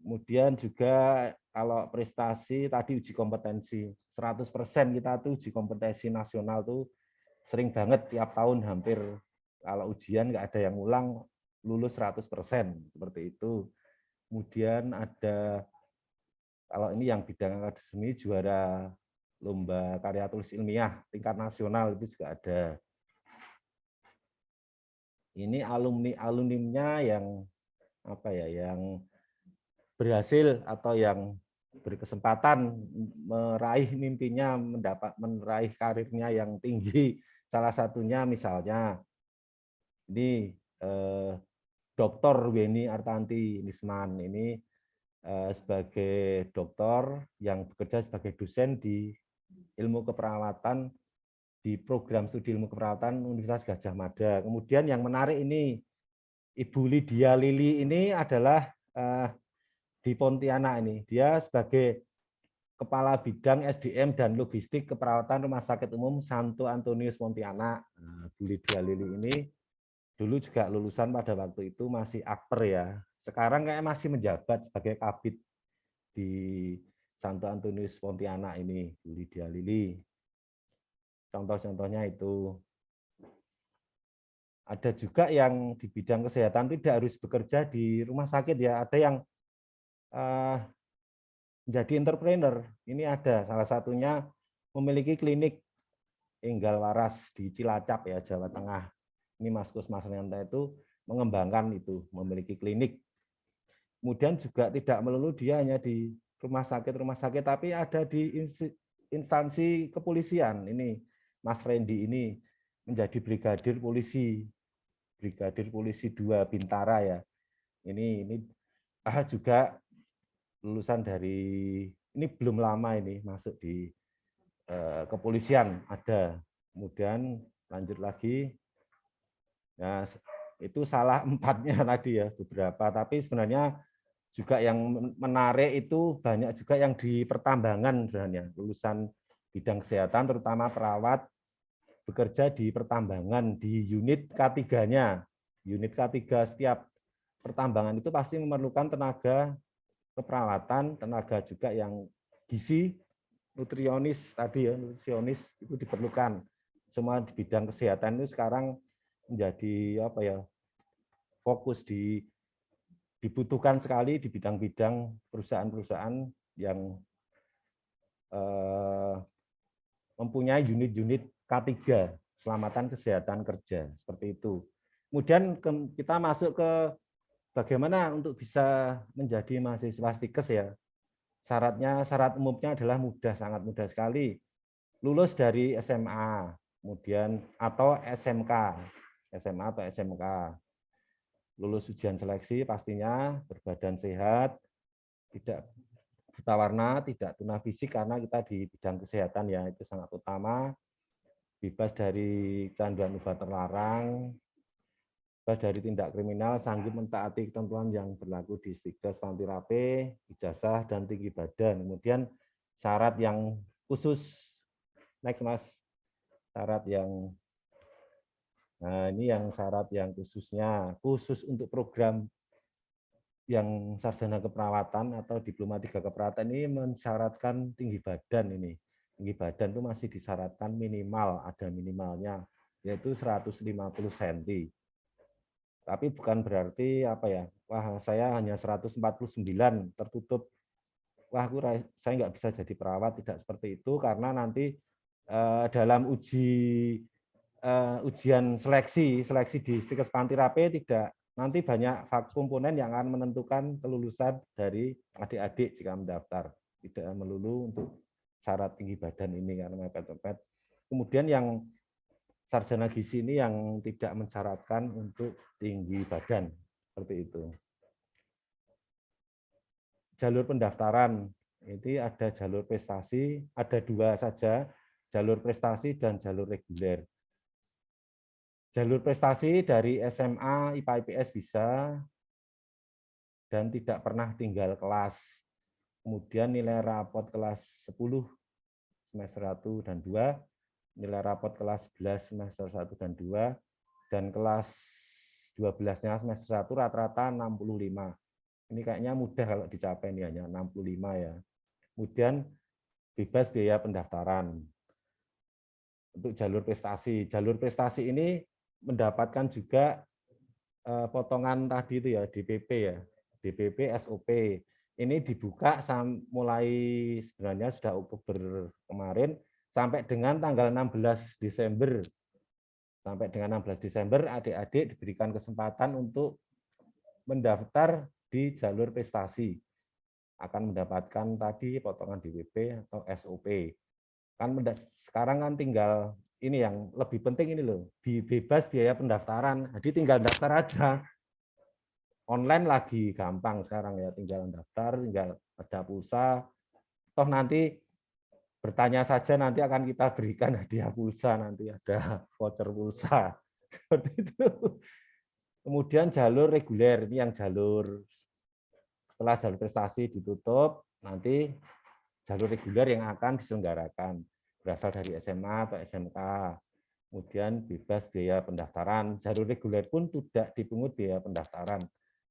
Kemudian juga kalau prestasi tadi uji kompetensi 100% kita tuh uji kompetensi nasional tuh sering banget tiap tahun hampir kalau ujian nggak ada yang ulang lulus 100% seperti itu. Kemudian ada kalau ini yang bidang akademi juara lomba karya tulis ilmiah tingkat nasional itu juga ada. Ini alumninya yang apa ya yang berhasil atau yang berkesempatan meraih mimpinya, meraih karirnya yang tinggi. Salah satunya misalnya ini Dr. Weni Artanti Nisman, ini sebagai dokter yang bekerja sebagai dosen di ilmu keperawatan di program studi ilmu keperawatan Universitas Gadjah Mada. Kemudian yang menarik ini Ibu Lydia Lili ini adalah di Pontianak ini. Dia sebagai Kepala Bidang SDM dan Logistik Keperawatan Rumah Sakit Umum Santo Antonius Pontianak. Bu Lydia Lili ini dulu juga lulusan pada waktu itu masih akper ya. Sekarang kayak masih menjabat sebagai kabid di Santo Antonius Pontianak ini, Bu Lydia Lili. Contoh-contohnya itu. Ada juga yang di bidang kesehatan tidak harus bekerja di rumah sakit ya. Ada yang menjadi entrepreneur. Ini ada salah satunya memiliki klinik Enggal Waras di Cilacap ya, Jawa Tengah. Ini Mas Kus Masnanta itu mengembangkan itu, memiliki klinik. Kemudian juga tidak melulu dia hanya di rumah sakit, tapi ada di instansi kepolisian. Ini Mas Randy ini menjadi Brigadir Polisi 2 Bintara ya. Ini juga lulusan dari ini belum lama ini masuk di kepolisian ada. Kemudian lanjut lagi. Nah, itu salah 4-nya tadi ya beberapa, tapi sebenarnya juga yang menarik itu banyak juga yang di pertambangan sebenarnya, lulusan bidang kesehatan terutama perawat bekerja di pertambangan di unit K3-nya. Unit K3 setiap pertambangan itu pasti memerlukan tenaga keperawatan, tenaga juga yang gizi, nutrisionis tadi ya, nutrisionis itu diperlukan. Semua di bidang kesehatan itu sekarang menjadi apa ya, fokus dibutuhkan sekali di bidang-bidang perusahaan-perusahaan yang mempunyai unit-unit K3, keselamatan kesehatan kerja, seperti itu. Kemudian kita masuk ke bagaimana untuk bisa menjadi mahasiswa STIKES ya. Syarat umumnya adalah mudah, sangat mudah sekali. Lulus dari SMA, kemudian atau SMK, SMA atau SMK. Lulus ujian seleksi pastinya, berbadan sehat, tidak buta warna, tidak tuna fisik karena kita di bidang kesehatan ya, itu sangat utama. Bebas dari kecanduan obat terlarang, bebas dari tindak kriminal, sanggup mentaati ketentuan yang berlaku di STIKES Pantirape, ijazah dan tinggi badan. Kemudian syarat yang khusus, next Mas, syarat yang, nah ini yang syarat yang khususnya, khusus untuk program yang sarjana keperawatan atau diploma 3 keperawatan ini mensyaratkan tinggi badan ini. Tinggi badan itu masih disyaratkan minimal, ada minimalnya, yaitu 150 cm. Tapi bukan berarti apa ya, wah saya hanya 149, tertutup, wah saya nggak bisa jadi perawat, tidak seperti itu, karena nanti dalam ujian seleksi di STIKES Pantirape tidak, nanti banyak komponen yang akan menentukan kelulusan dari adik-adik jika mendaftar, tidak melulu untuk syarat tinggi badan ini karena mepet-mepet. Kemudian yang sarjana gizi ini yang tidak mensyaratkan untuk tinggi badan, seperti itu. Jalur pendaftaran, ini ada jalur prestasi, ada 2 saja, jalur prestasi dan jalur reguler. Jalur prestasi dari SMA, IPA, IPS bisa, dan tidak pernah tinggal kelas. Kemudian nilai rapot kelas 10 semester 1 dan 2, nilai rapot kelas 11 semester 1 dan 2, dan kelas 12-nya semester 1 rata-rata 65. Ini kayaknya mudah kalau dicapai, ini hanya 65 ya. Kemudian bebas biaya pendaftaran. Untuk jalur prestasi. Jalur prestasi ini mendapatkan juga potongan tadi itu ya, DPP ya. DPP, SOP. Ini dibuka mulai sebenarnya sudah Oktober kemarin sampai dengan tanggal 16 Desember. Sampai dengan 16 Desember adik-adik diberikan kesempatan untuk mendaftar di jalur prestasi. Akan mendapatkan tadi potongan DPP atau SOP. Kan sekarang kan tinggal ini yang lebih penting ini loh, bebas biaya pendaftaran. Jadi tinggal daftar aja. Online lagi gampang sekarang ya, tinggal daftar, tinggal ada pulsa. Toh nanti bertanya saja, nanti akan kita berikan hadiah pulsa, nanti ada voucher pulsa. Seperti itu. Kemudian jalur reguler, ini yang jalur setelah jalur prestasi ditutup, nanti jalur reguler yang akan diselenggarakan berasal dari SMA atau SMK. Kemudian bebas biaya pendaftaran. Jalur reguler pun tidak dipungut biaya pendaftaran.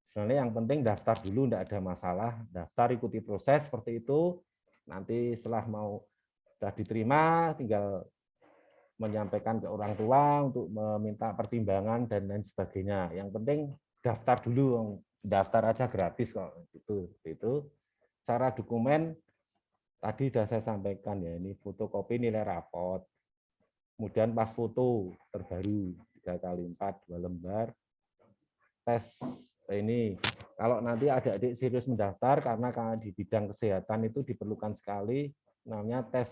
Sebenarnya yang penting daftar dulu, tidak ada masalah. Daftar, ikuti proses seperti itu. Nanti setelah sudah diterima, tinggal menyampaikan ke orang tua untuk meminta pertimbangan dan lain sebagainya. Yang penting daftar dulu, daftar aja gratis kok. Itu. Cara dokumen tadi sudah saya sampaikan ya, ini fotokopi nilai rapot. Kemudian pas foto terbaru 3x4 2 lembar. Tes ini kalau nanti adik-adik serius mendaftar karena di bidang kesehatan itu diperlukan sekali namanya tes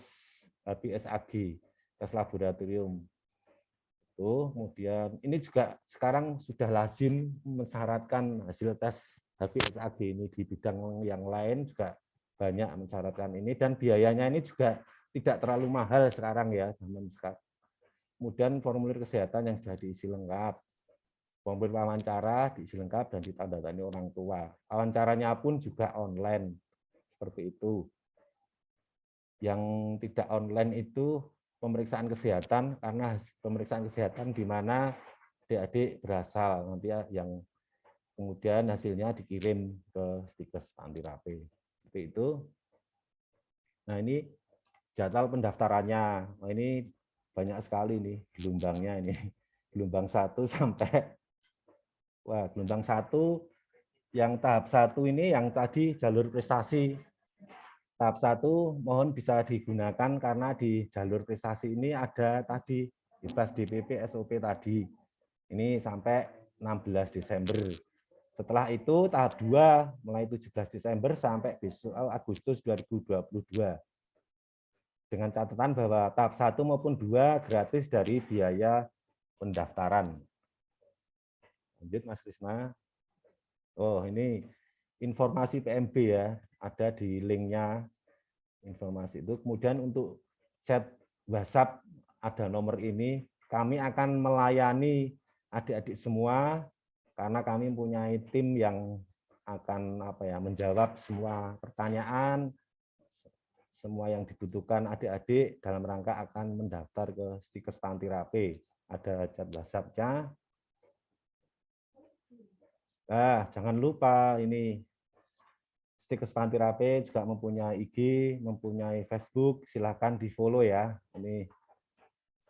HBSAG, tes laboratorium. Tuh, kemudian ini juga sekarang sudah lazim mensyaratkan hasil tes HBSAG ini, di bidang yang lain juga banyak mensyaratkan ini, dan biayanya ini juga tidak terlalu mahal sekarang ya, zaman sekarang. Kemudian formulir kesehatan yang sudah diisi lengkap. Formulir wawancara diisi lengkap dan ditandatangani orang tua. Wawancaranya pun juga online, seperti itu. Yang tidak online itu pemeriksaan kesehatan, karena pemeriksaan kesehatan di mana adik-adik berasal, nanti yang kemudian hasilnya dikirim ke STIKES Pantirape. Seperti itu. Nah ini jadwal pendaftarannya. Nah, ini banyak sekali nih gelombangnya ini. Gelombang 1 sampai gelombang 1 yang tahap 1 ini yang tadi jalur prestasi. tahap 1 mohon bisa digunakan karena di jalur prestasi ini ada tadi bebas DPP SOP tadi. Ini sampai 16 Desember. Setelah itu tahap 2 mulai 17 Desember sampai besok Agustus 2022. Dengan catatan bahwa tahap 1 maupun 2 gratis dari biaya pendaftaran. Lanjut Mas Krisna. Oh, ini informasi PMB ya, ada di linknya informasi itu. Kemudian untuk chat WhatsApp ada nomor ini. Kami akan melayani adik-adik semua karena kami mempunyai tim yang akan menjawab semua pertanyaan, semua yang dibutuhkan adik-adik dalam rangka akan mendaftar ke Stikes Pantirape. Ada chat WhatsApp-nya. Jangan lupa ini Stikes Pantirape juga mempunyai IG, mempunyai Facebook, silahkan di-follow ya. Ini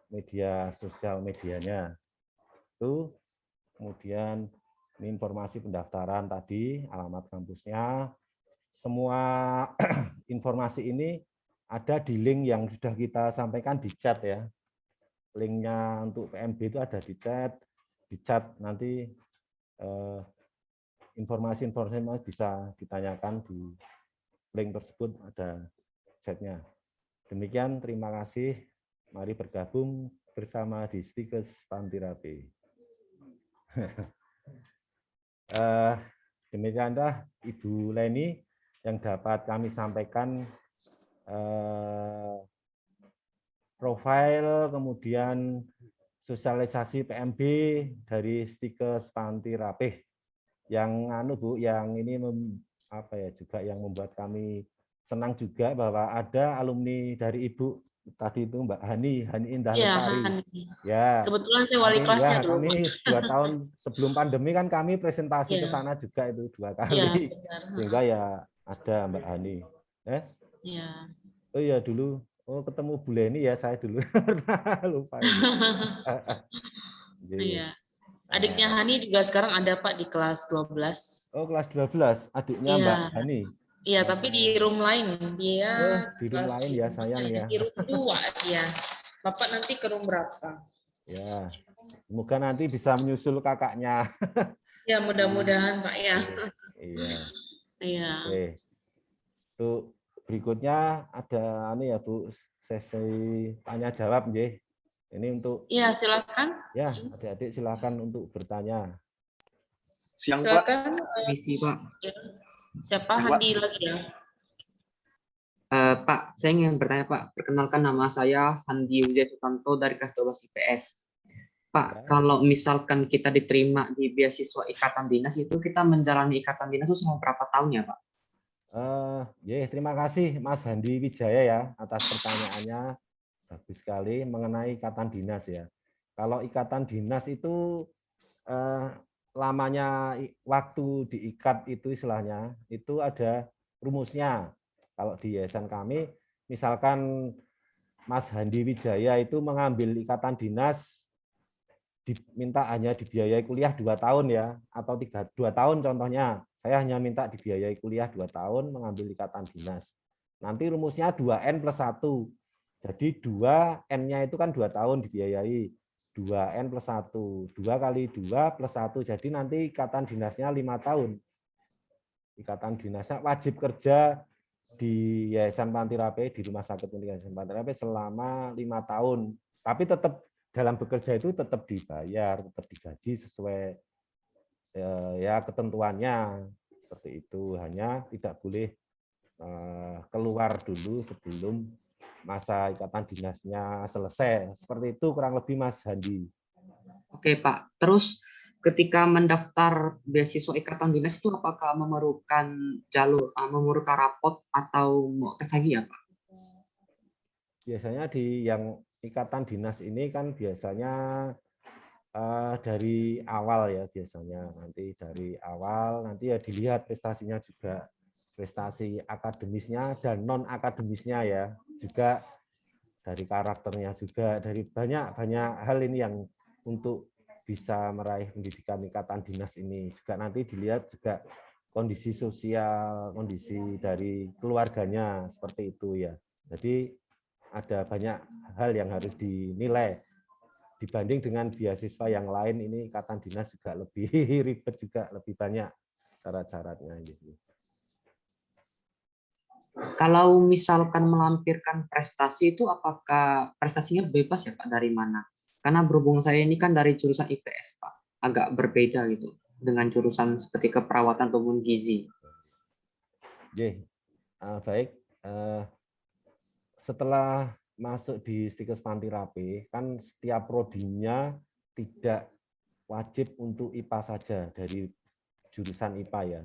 media sosial medianya. Itu kemudian ini informasi pendaftaran tadi, alamat kampusnya. Semua informasi ini ada di link yang sudah kita sampaikan di chat ya. Linknya untuk PMB itu ada di chat nanti informasi-informasi bisa ditanyakan di link tersebut, ada chatnya. Demikian, terima kasih. Mari bergabung bersama di Stikes Pantirape. Demikianlah Ibu Leni yang dapat kami sampaikan profil, kemudian sosialisasi PMB dari Stikes Pantirape. Yang Bu, yang ini juga yang membuat kami senang juga bahwa ada alumni dari Ibu tadi itu Mbak Hani Indah Lestari. Ya. Kebetulan saya wali kelasnya dulu. Kami 2 tahun sebelum pandemi kan kami presentasi ke sana juga itu 2 kali. Sehingga ya ada Mbak Hani. Iya. Oh iya dulu. Oh ketemu Bu Leni ya saya dulu. Lupa. Iya. Adiknya Hani juga sekarang ada Pak di kelas 12. Oh kelas 12, adiknya Mbak Hani. Iya, tapi di room lain. Dia di room lain ya sayang ya. Di room 2 dia. Bapak nanti ke room berapa? Ya, semoga nanti bisa menyusul kakaknya. Ya, mudah-mudahan Pak ya. Iya. Iya. Oke. Tuh berikutnya ada ya Bu, sesi tanya jawab nggih. Ini untuk Iya, silakan. Ya, adik-adik silakan untuk bertanya. Siang silakan, Pak. Misi Pak. Ya. Siapa Handi lagi ya? Pak, saya ingin bertanya Pak. Perkenalkan nama saya Handi Wijaya Sutanto dari kelas 12 IPS. Pak, kalau misalkan kita diterima di beasiswa Ikatan Dinas itu kita menjalani Ikatan Dinas itu selama berapa tahun ya Pak? Terima kasih Mas Handi Wijaya ya atas pertanyaannya. Bagus sekali mengenai ikatan dinas ya. Kalau ikatan dinas itu lamanya waktu diikat itu istilahnya itu ada rumusnya. Kalau di yayasan kami, misalkan Mas Handi Wijaya itu mengambil ikatan dinas, diminta hanya dibiayai kuliah 2 tahun ya, atau 2 tahun contohnya. Saya hanya minta dibiayai kuliah 2 tahun mengambil ikatan dinas. Nanti rumusnya 2N plus 1. Jadi 2N-nya itu kan 2 tahun dibiayai. 2N plus 1. 2 kali 2 plus 1. Jadi nanti ikatan dinasnya 5 tahun. Ikatan dinasnya wajib kerja di Yayasan Pantirape, di Rumah Sakit Yayasan Pantirape selama 5 tahun. Tapi tetap dalam bekerja itu tetap dibayar, tetap digaji sesuai ya ketentuannya. Seperti itu. Hanya tidak boleh keluar dulu sebelum masa ikatan dinasnya selesai. Seperti itu kurang lebih Mas Handi. Oke Pak, terus ketika mendaftar beasiswa ikatan dinas itu apakah memerlukan memerlukan rapot atau mau tes lagi ya Pak? Biasanya di yang ikatan dinas ini kan biasanya dari awal ya biasanya. Nanti dari awal nanti ya dilihat prestasinya juga. Prestasi akademisnya dan non akademisnya ya, juga dari karakternya juga, dari banyak hal ini yang untuk bisa meraih pendidikan ikatan dinas ini juga nanti dilihat juga kondisi sosial, kondisi dari keluarganya seperti itu ya. Jadi ada banyak hal yang harus dinilai dibanding dengan beasiswa yang lain. Ini ikatan dinas juga lebih ribet, juga lebih banyak syarat-syaratnya gitu. Kalau misalkan melampirkan prestasi itu apakah prestasinya bebas ya Pak, dari mana? Karena berhubung saya ini kan dari jurusan IPS Pak, agak berbeda gitu dengan jurusan seperti keperawatan ataupun gizi. Baik. Setelah masuk di Stikes Pantirapi, kan setiap prodinya tidak wajib untuk IPA saja dari jurusan IPA ya.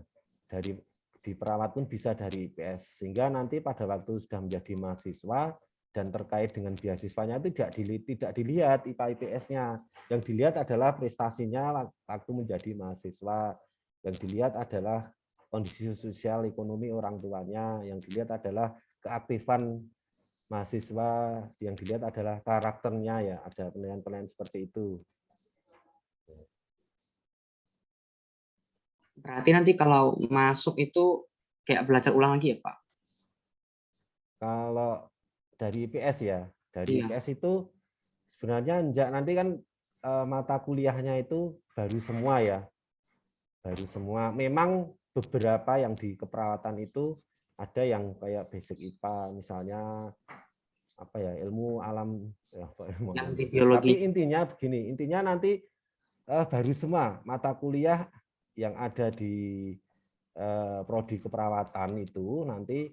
Di perawat pun bisa dari IPS, sehingga nanti pada waktu sudah menjadi mahasiswa dan terkait dengan beasiswanya itu tidak dilihat IPA IPS-nya. Yang dilihat adalah prestasinya waktu menjadi mahasiswa. Yang dilihat adalah kondisi sosial ekonomi orang tuanya. Yang dilihat adalah keaktifan mahasiswa. Yang dilihat adalah karakternya ya. Ada penilaian-penilaian seperti itu. Berarti nanti kalau masuk itu kayak belajar ulang lagi ya Pak? Kalau dari IPS ya, dari IPS itu sebenarnya nanti kan mata kuliahnya itu baru semua ya, baru semua. Memang beberapa yang di keperawatan itu ada yang kayak basic IPA, misalnya apa ya, ilmu alam, yang di biologi. Tapi intinya begini, intinya nanti baru semua mata kuliah yang ada di prodi keperawatan itu nanti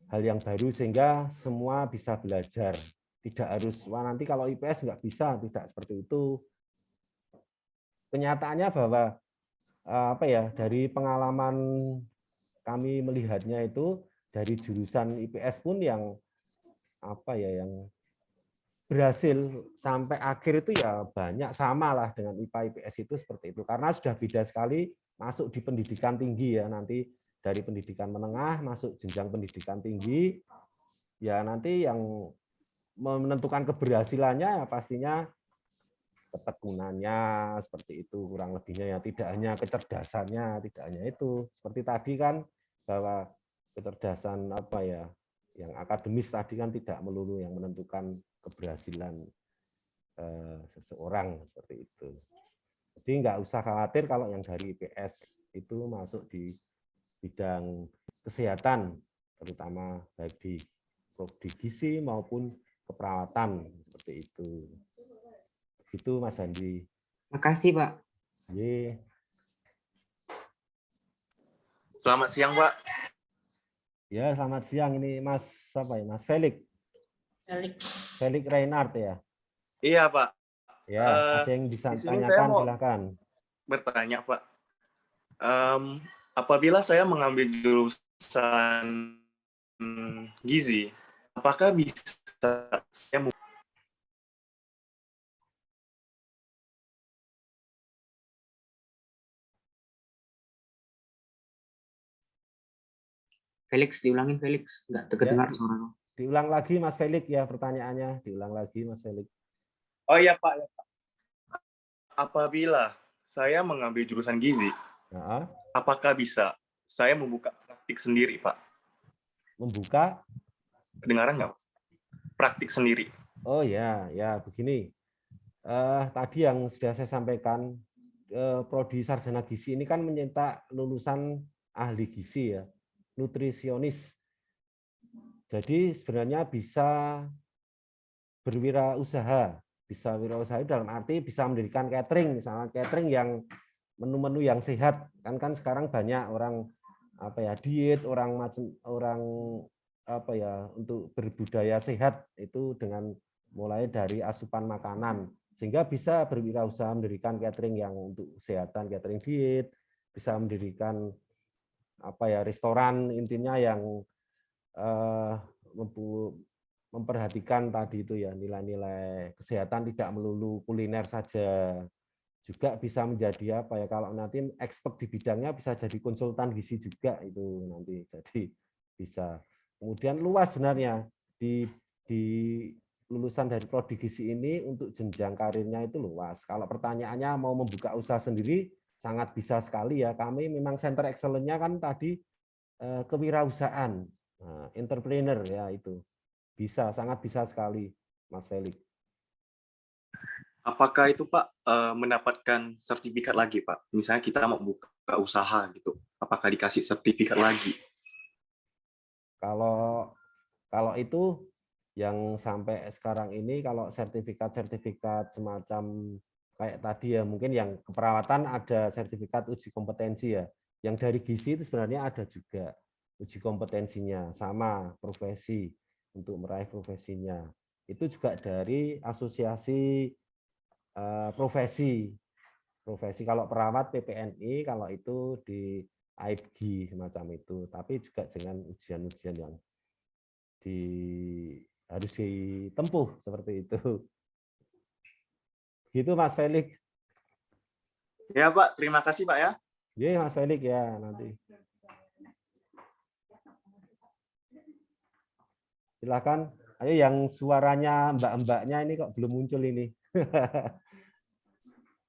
hal yang baru, sehingga semua bisa belajar. Tidak harus, wah nanti kalau IPS nggak bisa, tidak seperti itu. Kenyataannya bahwa apa ya, dari pengalaman kami melihatnya itu dari jurusan IPS pun yang apa ya, yang berhasil sampai akhir itu ya banyak, sama lah dengan IPA IPS itu seperti itu, karena sudah beda sekali masuk di pendidikan tinggi ya, nanti dari pendidikan menengah masuk jenjang pendidikan tinggi ya, nanti yang menentukan keberhasilannya ya pastinya ketekunannya, seperti itu kurang lebihnya ya, tidak hanya kecerdasannya, tidak hanya itu, seperti tadi kan bahwa kecerdasan apa ya, yang akademis tadi kan tidak melulu yang menentukan keberhasilan seseorang, seperti itu. Jadi nggak usah khawatir kalau yang dari IPS itu masuk di bidang kesehatan, terutama baik di prodi gizi maupun keperawatan, seperti itu. Itu Mas Andi. Makasih Pak. Selamat siang Pak. Ya, selamat siang. Ini Mas siapa ya? Mas Felix. Felix Reinhardt ya. Iya Pak. Ya, ada yang ditanyakan, silakan. Bertanya Pak. Apabila saya mengambil jurusan gizi, apakah bisa saya Felix, diulangin Felix, nggak terdengar suara. Diulang lagi Mas Felix ya pertanyaannya, diulang lagi Mas Felix. Oh iya Pak, ya, Pak. Apabila saya mengambil jurusan gizi, apakah bisa saya membuka praktik sendiri Pak? Membuka? Kedengaran nggak? Praktik sendiri. Oh ya, ya begini. Tadi yang sudah saya sampaikan, prodi sarjana gizi ini kan mencetak lulusan ahli gizi ya, nutrisionis. Jadi sebenarnya bisa berwirausaha, bisa wirausaha dalam arti bisa mendirikan catering, misalnya catering yang menu-menu yang sehat. Kan sekarang banyak orang apa ya, diet, orang apa ya, untuk berbudaya sehat itu dengan mulai dari asupan makanan, sehingga bisa berwirausaha mendirikan catering yang untuk kesehatan, catering diet, bisa mendirikan apa ya, restoran, intinya yang memperhatikan tadi itu ya, nilai-nilai kesehatan, tidak melulu kuliner saja. Juga bisa menjadi apa ya, kalau nanti expert di bidangnya bisa jadi konsultan gizi juga itu nanti, jadi bisa. Kemudian luas sebenarnya di lulusan dari prodi gizi ini untuk jenjang karirnya itu luas. Kalau pertanyaannya mau membuka usaha sendiri, sangat bisa sekali ya. Kami memang center excellence-nya kan tadi kewirausahaan, entrepreneur ya itu. Bisa, sangat bisa sekali, Mas Felix. Apakah itu Pak mendapatkan sertifikat lagi Pak? Misalnya kita mau buka usaha gitu, apakah dikasih sertifikat lagi? Kalau itu yang sampai sekarang ini, kalau sertifikat semacam kayak tadi ya, mungkin yang keperawatan ada sertifikat uji kompetensi ya. Yang dari gizi itu sebenarnya ada juga uji kompetensinya, sama profesi untuk meraih profesinya. Itu juga dari asosiasi profesi kalau perawat PPNI, kalau itu di AIPGI semacam itu, tapi juga dengan ujian-ujian yang harus ditempuh seperti itu. Gitu Mas Felix. Ya Pak, terima kasih Pak ya. Iya Mas Felix ya nanti. Silakan. Ayo yang suaranya mbak-mbaknya ini kok belum muncul ini.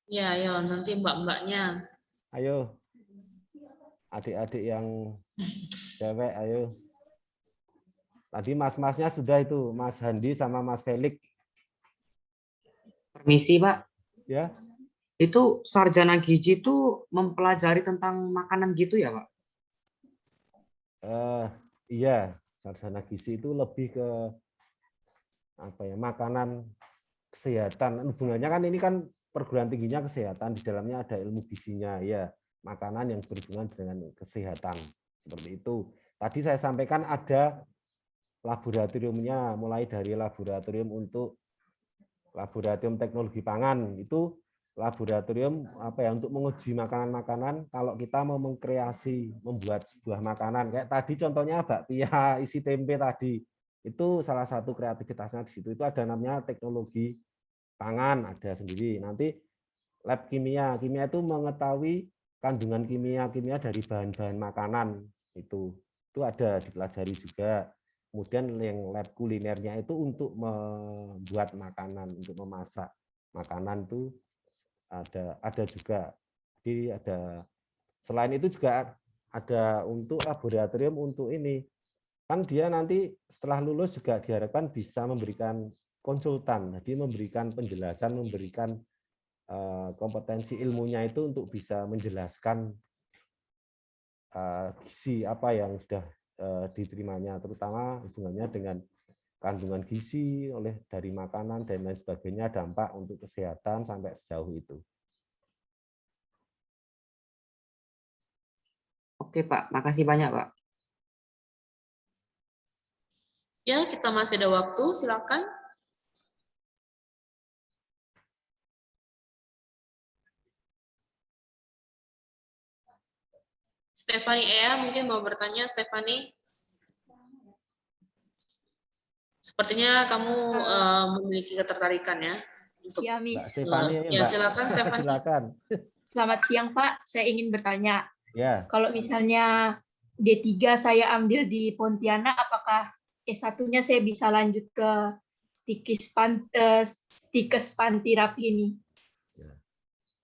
Ya, ayo nanti mbak-mbaknya. Ayo. Adik-adik yang cewek, ayo. Tadi mas-masnya sudah itu, Mas Handi sama Mas Felix. Permisi, Pak. Ya. Itu sarjana gizi itu mempelajari tentang makanan gitu ya, Pak? Iya, sarjana gizi itu lebih ke apa ya, makanan kesehatan. Hubungannya kan ini kan perguruan tingginya kesehatan, di dalamnya ada ilmu gizinya, ya. Makanan yang berhubungan dengan kesehatan. Seperti itu. Tadi saya sampaikan ada laboratoriumnya, mulai dari laboratorium untuk laboratorium teknologi pangan, itu laboratorium apa ya, untuk menguji makanan-makanan kalau kita mau mengkreasi, membuat sebuah makanan. Kayak tadi contohnya bakpia isi tempe tadi. Itu salah satu kreativitasnya di situ. Itu ada namanya teknologi pangan, ada sendiri. Nanti lab kimia. Kimia itu mengetahui kandungan kimia dari bahan-bahan makanan. Itu ada dipelajari juga. Kemudian yang lab kulinernya itu untuk membuat makanan, untuk memasak makanan itu ada juga. Jadi ada, selain itu juga ada untuk laboratorium untuk ini. Kan dia nanti setelah lulus juga diharapkan bisa memberikan konsultan, jadi memberikan penjelasan, memberikan kompetensi ilmunya itu untuk bisa menjelaskan gizi apa yang sudah diterimanya, terutama hubungannya dengan kandungan gizi dari makanan dan lain sebagainya, dampak untuk kesehatan sampai sejauh itu. Oke Pak, makasih banyak Pak. Ya, kita masih ada waktu, silakan. Stefani Ea mungkin mau bertanya, Stefani. Sepertinya kamu memiliki ketertarikan ya untuk ya, Miss. Stefani, ya, silakan Stefani. Silakan. Selamat siang Pak, saya ingin bertanya. Ya. Kalau misalnya D3 saya ambil di Pontianak, apakah S1-nya saya bisa lanjut ke stikes pantirapi ini?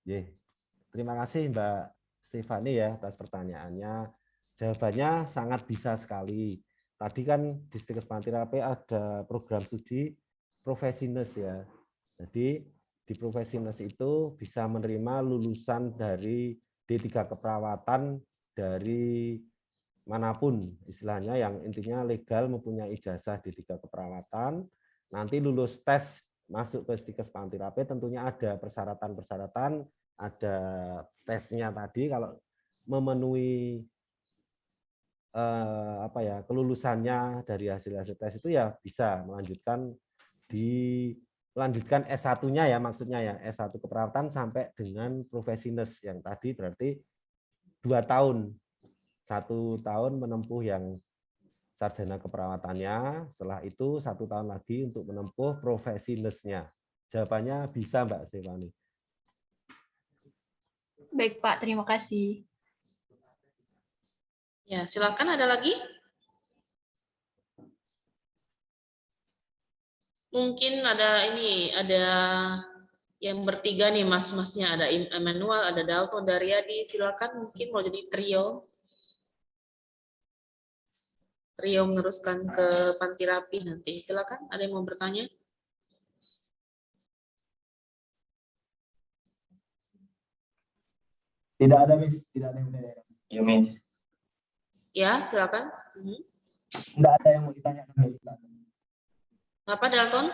Ya. Terima kasih Mbak Stefani ya atas pertanyaannya. Jawabannya sangat bisa sekali. Tadi kan di stikes pantirapi ada program studi profesiness ya. Jadi di profesiness itu bisa menerima lulusan dari D3 keperawatan dari manapun, istilahnya yang intinya legal mempunyai ijazah D3 keperawatan, nanti lulus tes masuk ke stikes pantirapi, tentunya ada persyaratan-persyaratan, ada tesnya tadi, kalau memenuhi kelulusannya dari hasil-hasil tes itu ya bisa melanjutkan S1-nya ya, maksudnya ya S1 keperawatan sampai dengan profesiness yang tadi berarti 2 tahun. 1 tahun menempuh yang sarjana keperawatannya, setelah itu 1 tahun lagi untuk menempuh profesiness-nya. Jawabannya bisa Mbak Stefani. Baik Pak, terima kasih. Ya, silakan, ada lagi? Mungkin ada Yang bertiga nih mas-masnya, ada Emmanuel, ada Dalton, ada Riyadi. Silakan mungkin mau jadi trio. Trio meneruskan ke panti rapi nanti. Silakan, ada yang mau bertanya? Tidak ada, Miss. Tidak ada yang bertanya. Ya, Miss. Ya, silakan. Tidak ada yang mau ditanyakan, Miss. Apa, Dalton?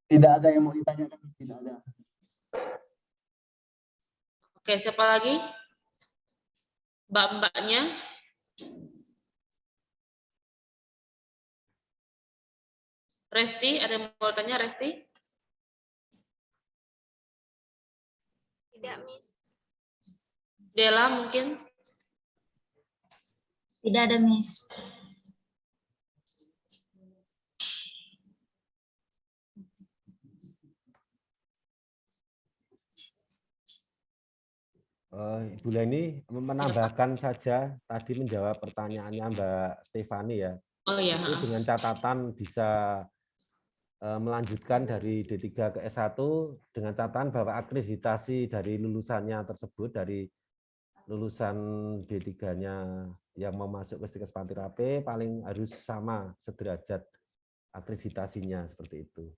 Tidak ada yang mau ditanyakan, Miss. Tidak ada. Oke, siapa lagi? Mbak-mbaknya? Resti, ada yang mau tanya, Resti? Tidak, Miss. Dela mungkin? Tidak ada, Miss. Ibu Leni menambahkan saja tadi menjawab pertanyaannya Mbak Stefani ya. Oh ya. Itu dengan catatan bisa melanjutkan dari D3 ke S1 dengan catatan bahwa akreditasi dari lulusannya tersebut, dari lulusan D3-nya yang mau masuk ke Stikes Panti Rapi paling harus sama sederajat akreditasinya seperti itu.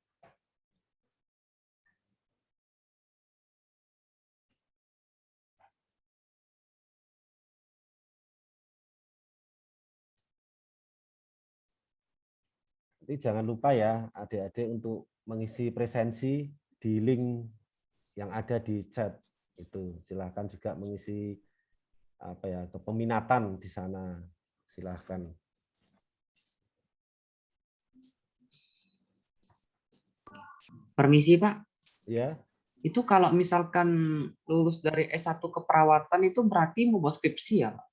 Jadi jangan lupa ya adik-adik untuk mengisi presensi di link yang ada di chat itu. Silahkan juga mengisi peminatan di sana. Silahkan. Permisi Pak. Ya. Itu kalau misalkan lulus dari S1 keperawatan itu berarti mau buat skripsi ya Pak?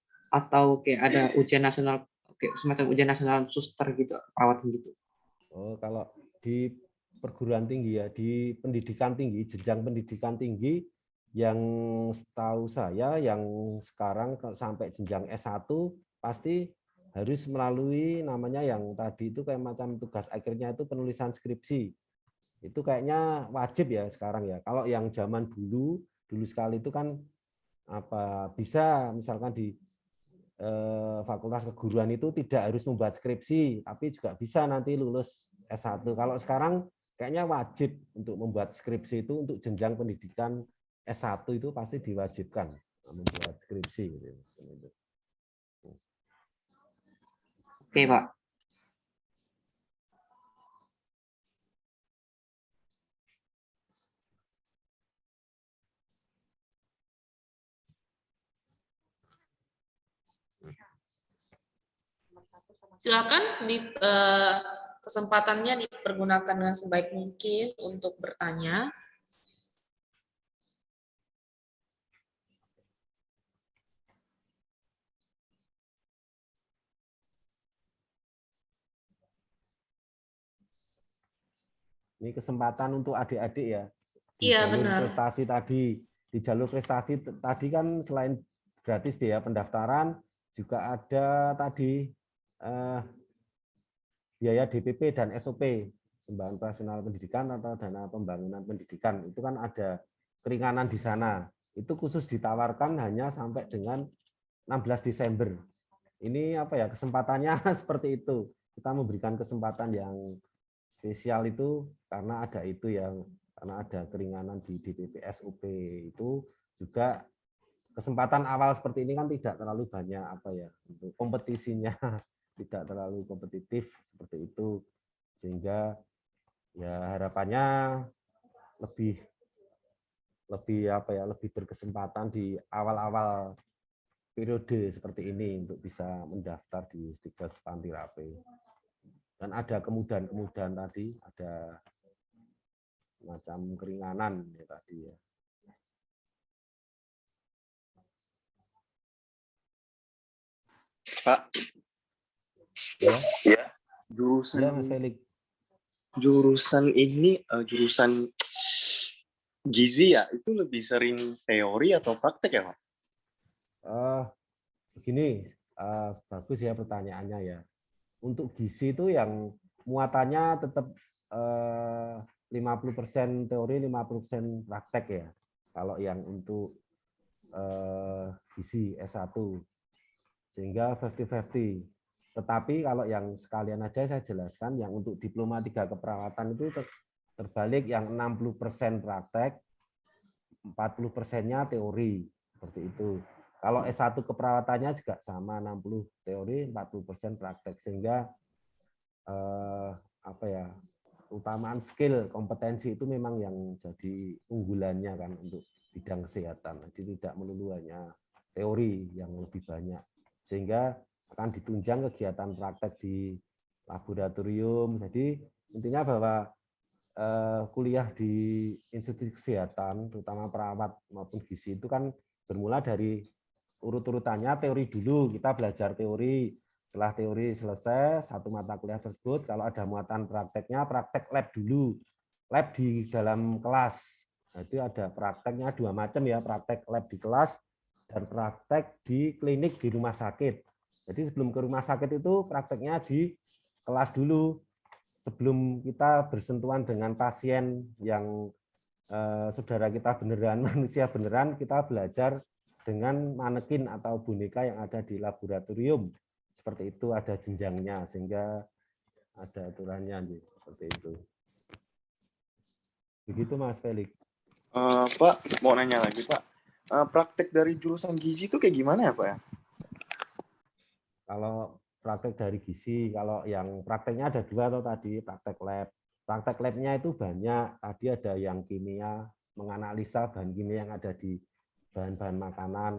Atau kayak ada ujian nasional, kayak semacam ujian nasional suster gitu, perawatan gitu? Oh, kalau di perguruan tinggi ya, di pendidikan tinggi, jenjang pendidikan tinggi yang setahu saya yang sekarang sampai jenjang S1 pasti harus melalui namanya yang tadi itu kayak macam tugas akhirnya itu penulisan skripsi. Itu kayaknya wajib ya sekarang ya. Kalau yang zaman dulu sekali itu kan bisa misalkan di Fakultas Keguruan itu tidak harus membuat skripsi, tapi juga bisa nanti lulus S1. Kalau sekarang kayaknya wajib untuk membuat skripsi itu untuk jenjang pendidikan S1 itu pasti diwajibkan membuat skripsi. Gitu. Oke, Pak. Silakan di kesempatannya dipergunakan dengan sebaik mungkin untuk bertanya. Ini kesempatan untuk adik-adik ya. Di Iya, jalur benar. prestasi tadi, di jalur prestasi tadi kan selain gratis dia pendaftaran juga ada tadi biaya DPP dan SOP, sumbangan operasional pendidikan atau dana pembangunan pendidikan. Itu kan ada keringanan di sana. Itu khusus ditawarkan hanya sampai dengan 16 Desember. Ini kesempatannya seperti itu. Kita memberikan kesempatan yang spesial itu karena ada itu karena ada keringanan di DPP SOP itu juga kesempatan awal seperti ini kan tidak terlalu banyak untuk kompetisinya tidak terlalu kompetitif seperti itu sehingga ya harapannya lebih berkesempatan di awal-awal periode seperti ini untuk bisa mendaftar di Stikes Panti Rapi. Dan ada kemudahan-kemudahan tadi, ada macam keringanan ya tadi ya. Pak. Ya. Jurusan ya, Mas Felix. Jurusan ini jurusan gizi ya, itu lebih sering teori atau praktek ya, Pak? Begini, bagus ya pertanyaannya ya. Untuk gizi itu yang muatannya tetap 50% teori, 50% praktek ya. Kalau yang untuk gizi S1. Sehingga 50-50. Tetapi kalau yang sekalian aja saya jelaskan, yang untuk diploma 3 keperawatan itu terbalik, yang 60% praktek, 40%-nya teori. Seperti itu. Kalau S1 keperawatannya juga sama, 60 teori, 40% praktek. Sehingga utamaan skill, kompetensi itu memang yang jadi unggulannya kan untuk bidang kesehatan. Jadi tidak melulu hanya teori yang lebih banyak. Sehingga akan ditunjang kegiatan praktek di laboratorium. Jadi intinya bahwa kuliah di institusi kesehatan, terutama perawat maupun gizi itu kan bermula dari urut-urutannya teori dulu. Kita belajar teori. Setelah teori selesai, satu mata kuliah tersebut, kalau ada muatan prakteknya, praktek lab dulu. Lab di dalam kelas. Nah, itu ada prakteknya 2 macam ya, praktek lab di kelas dan praktek di klinik di rumah sakit. Jadi sebelum ke rumah sakit itu prakteknya di kelas dulu. Sebelum kita bersentuhan dengan pasien yang saudara kita beneran, manusia beneran, kita belajar dengan manekin atau boneka yang ada di laboratorium. Seperti itu, ada jenjangnya, sehingga ada aturannya. Seperti itu. Begitu Mas Felix. Pak, mau nanya lagi Pak. Praktek dari jurusan gizi itu kayak gimana ya Pak ya? Kalau praktek dari gizi, kalau yang prakteknya ada 2 atau tadi, praktek lab. Praktek labnya itu banyak. Tadi ada yang kimia, menganalisa bahan kimia yang ada di bahan-bahan makanan.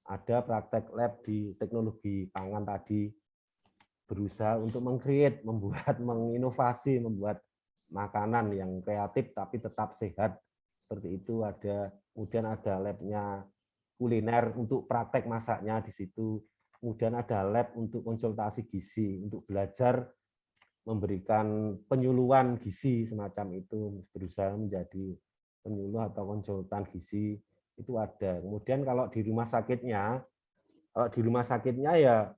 Ada praktek lab di teknologi pangan tadi, berusaha untuk meng-create, membuat, menginovasi, membuat makanan yang kreatif tapi tetap sehat. Seperti itu ada. Kemudian ada labnya kuliner untuk praktek masaknya di situ. Kemudian ada lab untuk konsultasi gizi, untuk belajar memberikan penyuluhan gizi semacam itu, berusaha menjadi penyuluh atau konsultan gizi. Itu ada. Kemudian kalau di rumah sakitnya ya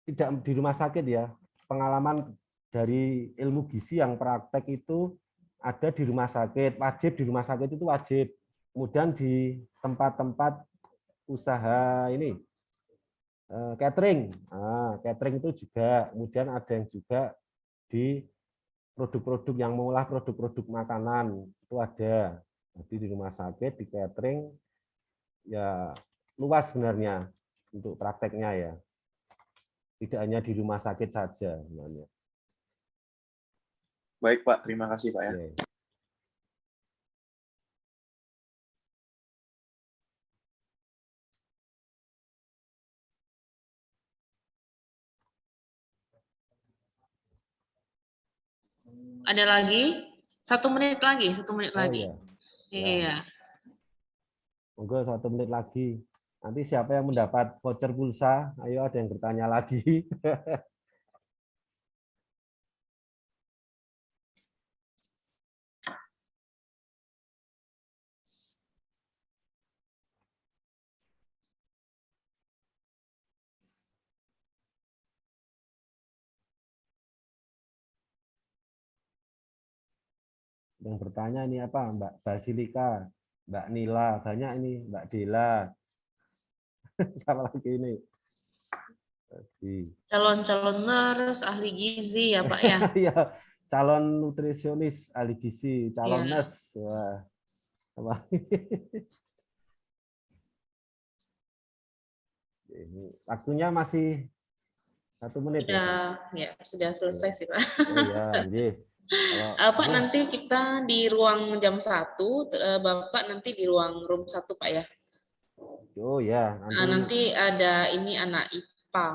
tidak di rumah sakit ya, pengalaman dari ilmu gizi yang praktek itu ada di rumah sakit, wajib di rumah sakit itu wajib. Kemudian di tempat-tempat usaha ini catering, catering itu juga. Kemudian ada yang juga di produk-produk yang mengolah produk-produk makanan itu ada. Jadi di rumah sakit, di catering ya luas sebenarnya untuk prakteknya ya. Tidak hanya di rumah sakit saja sebenarnya. Baik Pak, terima kasih Pak ya. Ada lagi? 1 menit lagi, 1 menit lagi. Iya. Monggo 1 menit lagi. Nanti siapa yang mendapat voucher pulsa? Ayo ada yang bertanya lagi. Yang bertanya ini apa? Mbak Basilika, Mbak Nila, banyak ini, Mbak Dela. Siapa lagi ini? Calon-calon nurse, ahli gizi ya Pak ya? Iya, calon nutrisionis, ahli gizi, calon nurse. Wah. Waktunya masih 1 menit Sudah selesai sih Pak. Pak nanti kita di ruang jam 1, Bapak nanti di ruang room 1 Pak ya. Oh ya. Nanti ada ini anak IPA.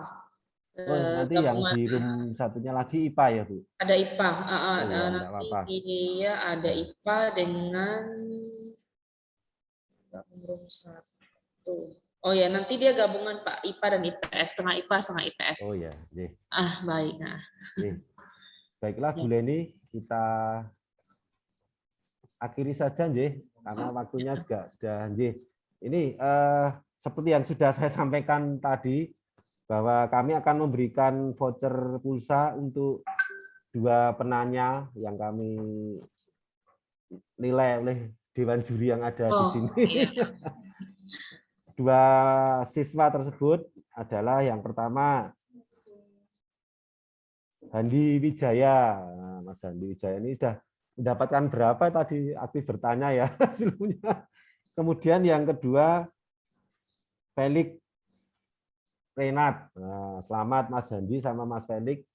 Nanti yang di room satunya lagi IPA ya Bu? Ada IPA. Nanti dia ada IPA dengan room 1. Oh ya, nanti dia gabungan Pak, IPA dan IPS, setengah IPA, setengah IPS. Oh ya, baik. Baiklah Bu Leni, kita akhiri saja karena waktunya juga sudah Ini seperti yang sudah saya sampaikan tadi, bahwa kami akan memberikan voucher pulsa untuk 2 penanya yang kami nilai oleh Dewan Juri yang ada di sini. Iya. Dua siswa tersebut adalah yang pertama Handi Wijaya. Nah, Mas Handi Wijaya ini sudah mendapatkan berapa tadi? Aktif bertanya ya sebelumnya. Kemudian yang kedua Felix Renat. Nah, selamat Mas Handi sama Mas Felix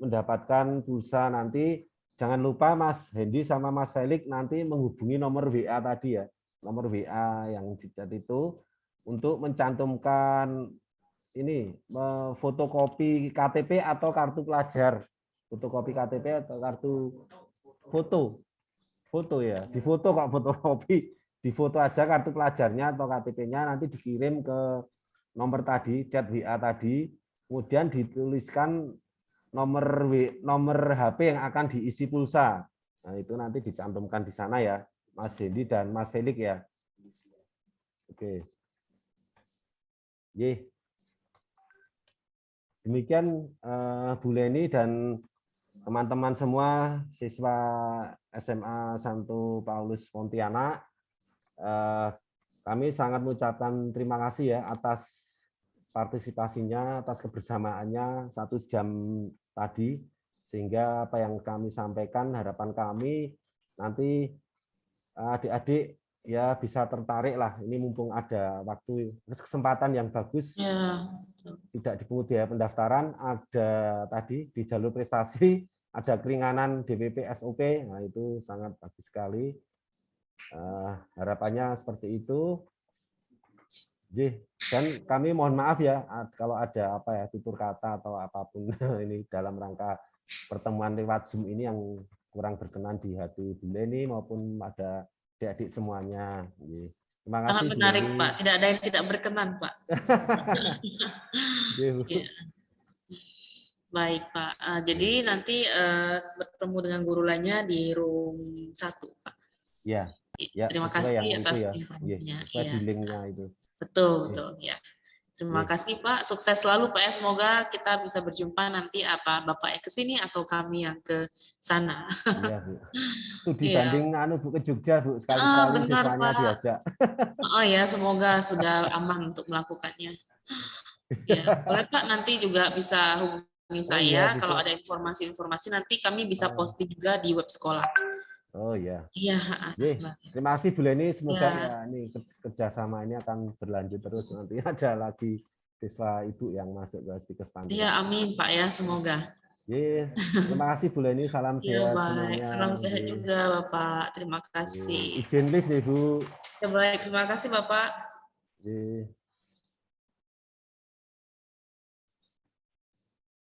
mendapatkan pulsa nanti. Jangan lupa Mas Handi sama Mas Felix nanti menghubungi nomor WA tadi ya. Nomor WA yang di chat itu untuk mencantumkan ini fotokopi KTP atau kartu pelajar. Fotokopi KTP atau kartu foto ya. Di foto kok fotokopi. Di foto aja kartu pelajarnya atau KTP-nya nanti dikirim ke nomor tadi, chat WA tadi, kemudian dituliskan nomor HP yang akan diisi pulsa. Nah, itu nanti dicantumkan di sana ya, Mas Hendi dan Mas Felix ya. Oke. Ye. Demikian Bu Leni dan teman-teman semua siswa SMA Santo Paulus Pontianak. Kami sangat mengucapkan terima kasih ya atas partisipasinya, atas kebersamaannya 1 jam tadi, sehingga apa yang kami sampaikan, harapan kami nanti adik-adik ya bisa tertarik lah. Ini mumpung ada waktu, kesempatan yang bagus, ya. Tidak dipungut biaya pendaftaran, ada tadi di jalur prestasi, ada keringanan DPP SOP, nah itu sangat bagus sekali. Harapannya seperti itu. Dan kami mohon maaf ya kalau ada apa ya tutur kata atau apapun ini dalam rangka pertemuan lewat Zoom ini yang kurang berkenan di hati Bu Leni maupun ada adik-adik semuanya. Terima kasih. Sangat menarik Pak, tidak ada yang tidak berkenan Pak. Ya. Baik Pak, jadi nanti bertemu dengan guru lainnya di room 1 Pak. Ya. Ya, terima kasih atas informasinya. Ya, di linknya itu. Betul, ya. Terima kasih Pak, sukses selalu Pak ya. Semoga kita bisa berjumpa nanti apa Bapak ke sini atau kami yang ke sana. Iya, Bu. Studi banding Bu ke Jogja Bu, sekali-sekali siswanya Pak diajak. Oh ya, semoga sudah aman untuk melakukannya. Ya, boleh Pak nanti juga bisa hubungi saya kalau ada informasi-informasi nanti kami bisa posting juga di web sekolah. Oh ya. Iya. Terima kasih Bu Leni. Semoga ya ini kerjasama ini akan berlanjut terus. Nanti ada lagi siswa Ibu yang masuk ke Stikes Pantirapi. Iya, amin Pak ya. Semoga. Terima kasih Bu Leni. Salam sehat semuanya. Salam sehat juga Bapak. Terima kasih. Izin lift ya Bu. Baik, terima kasih Bapak.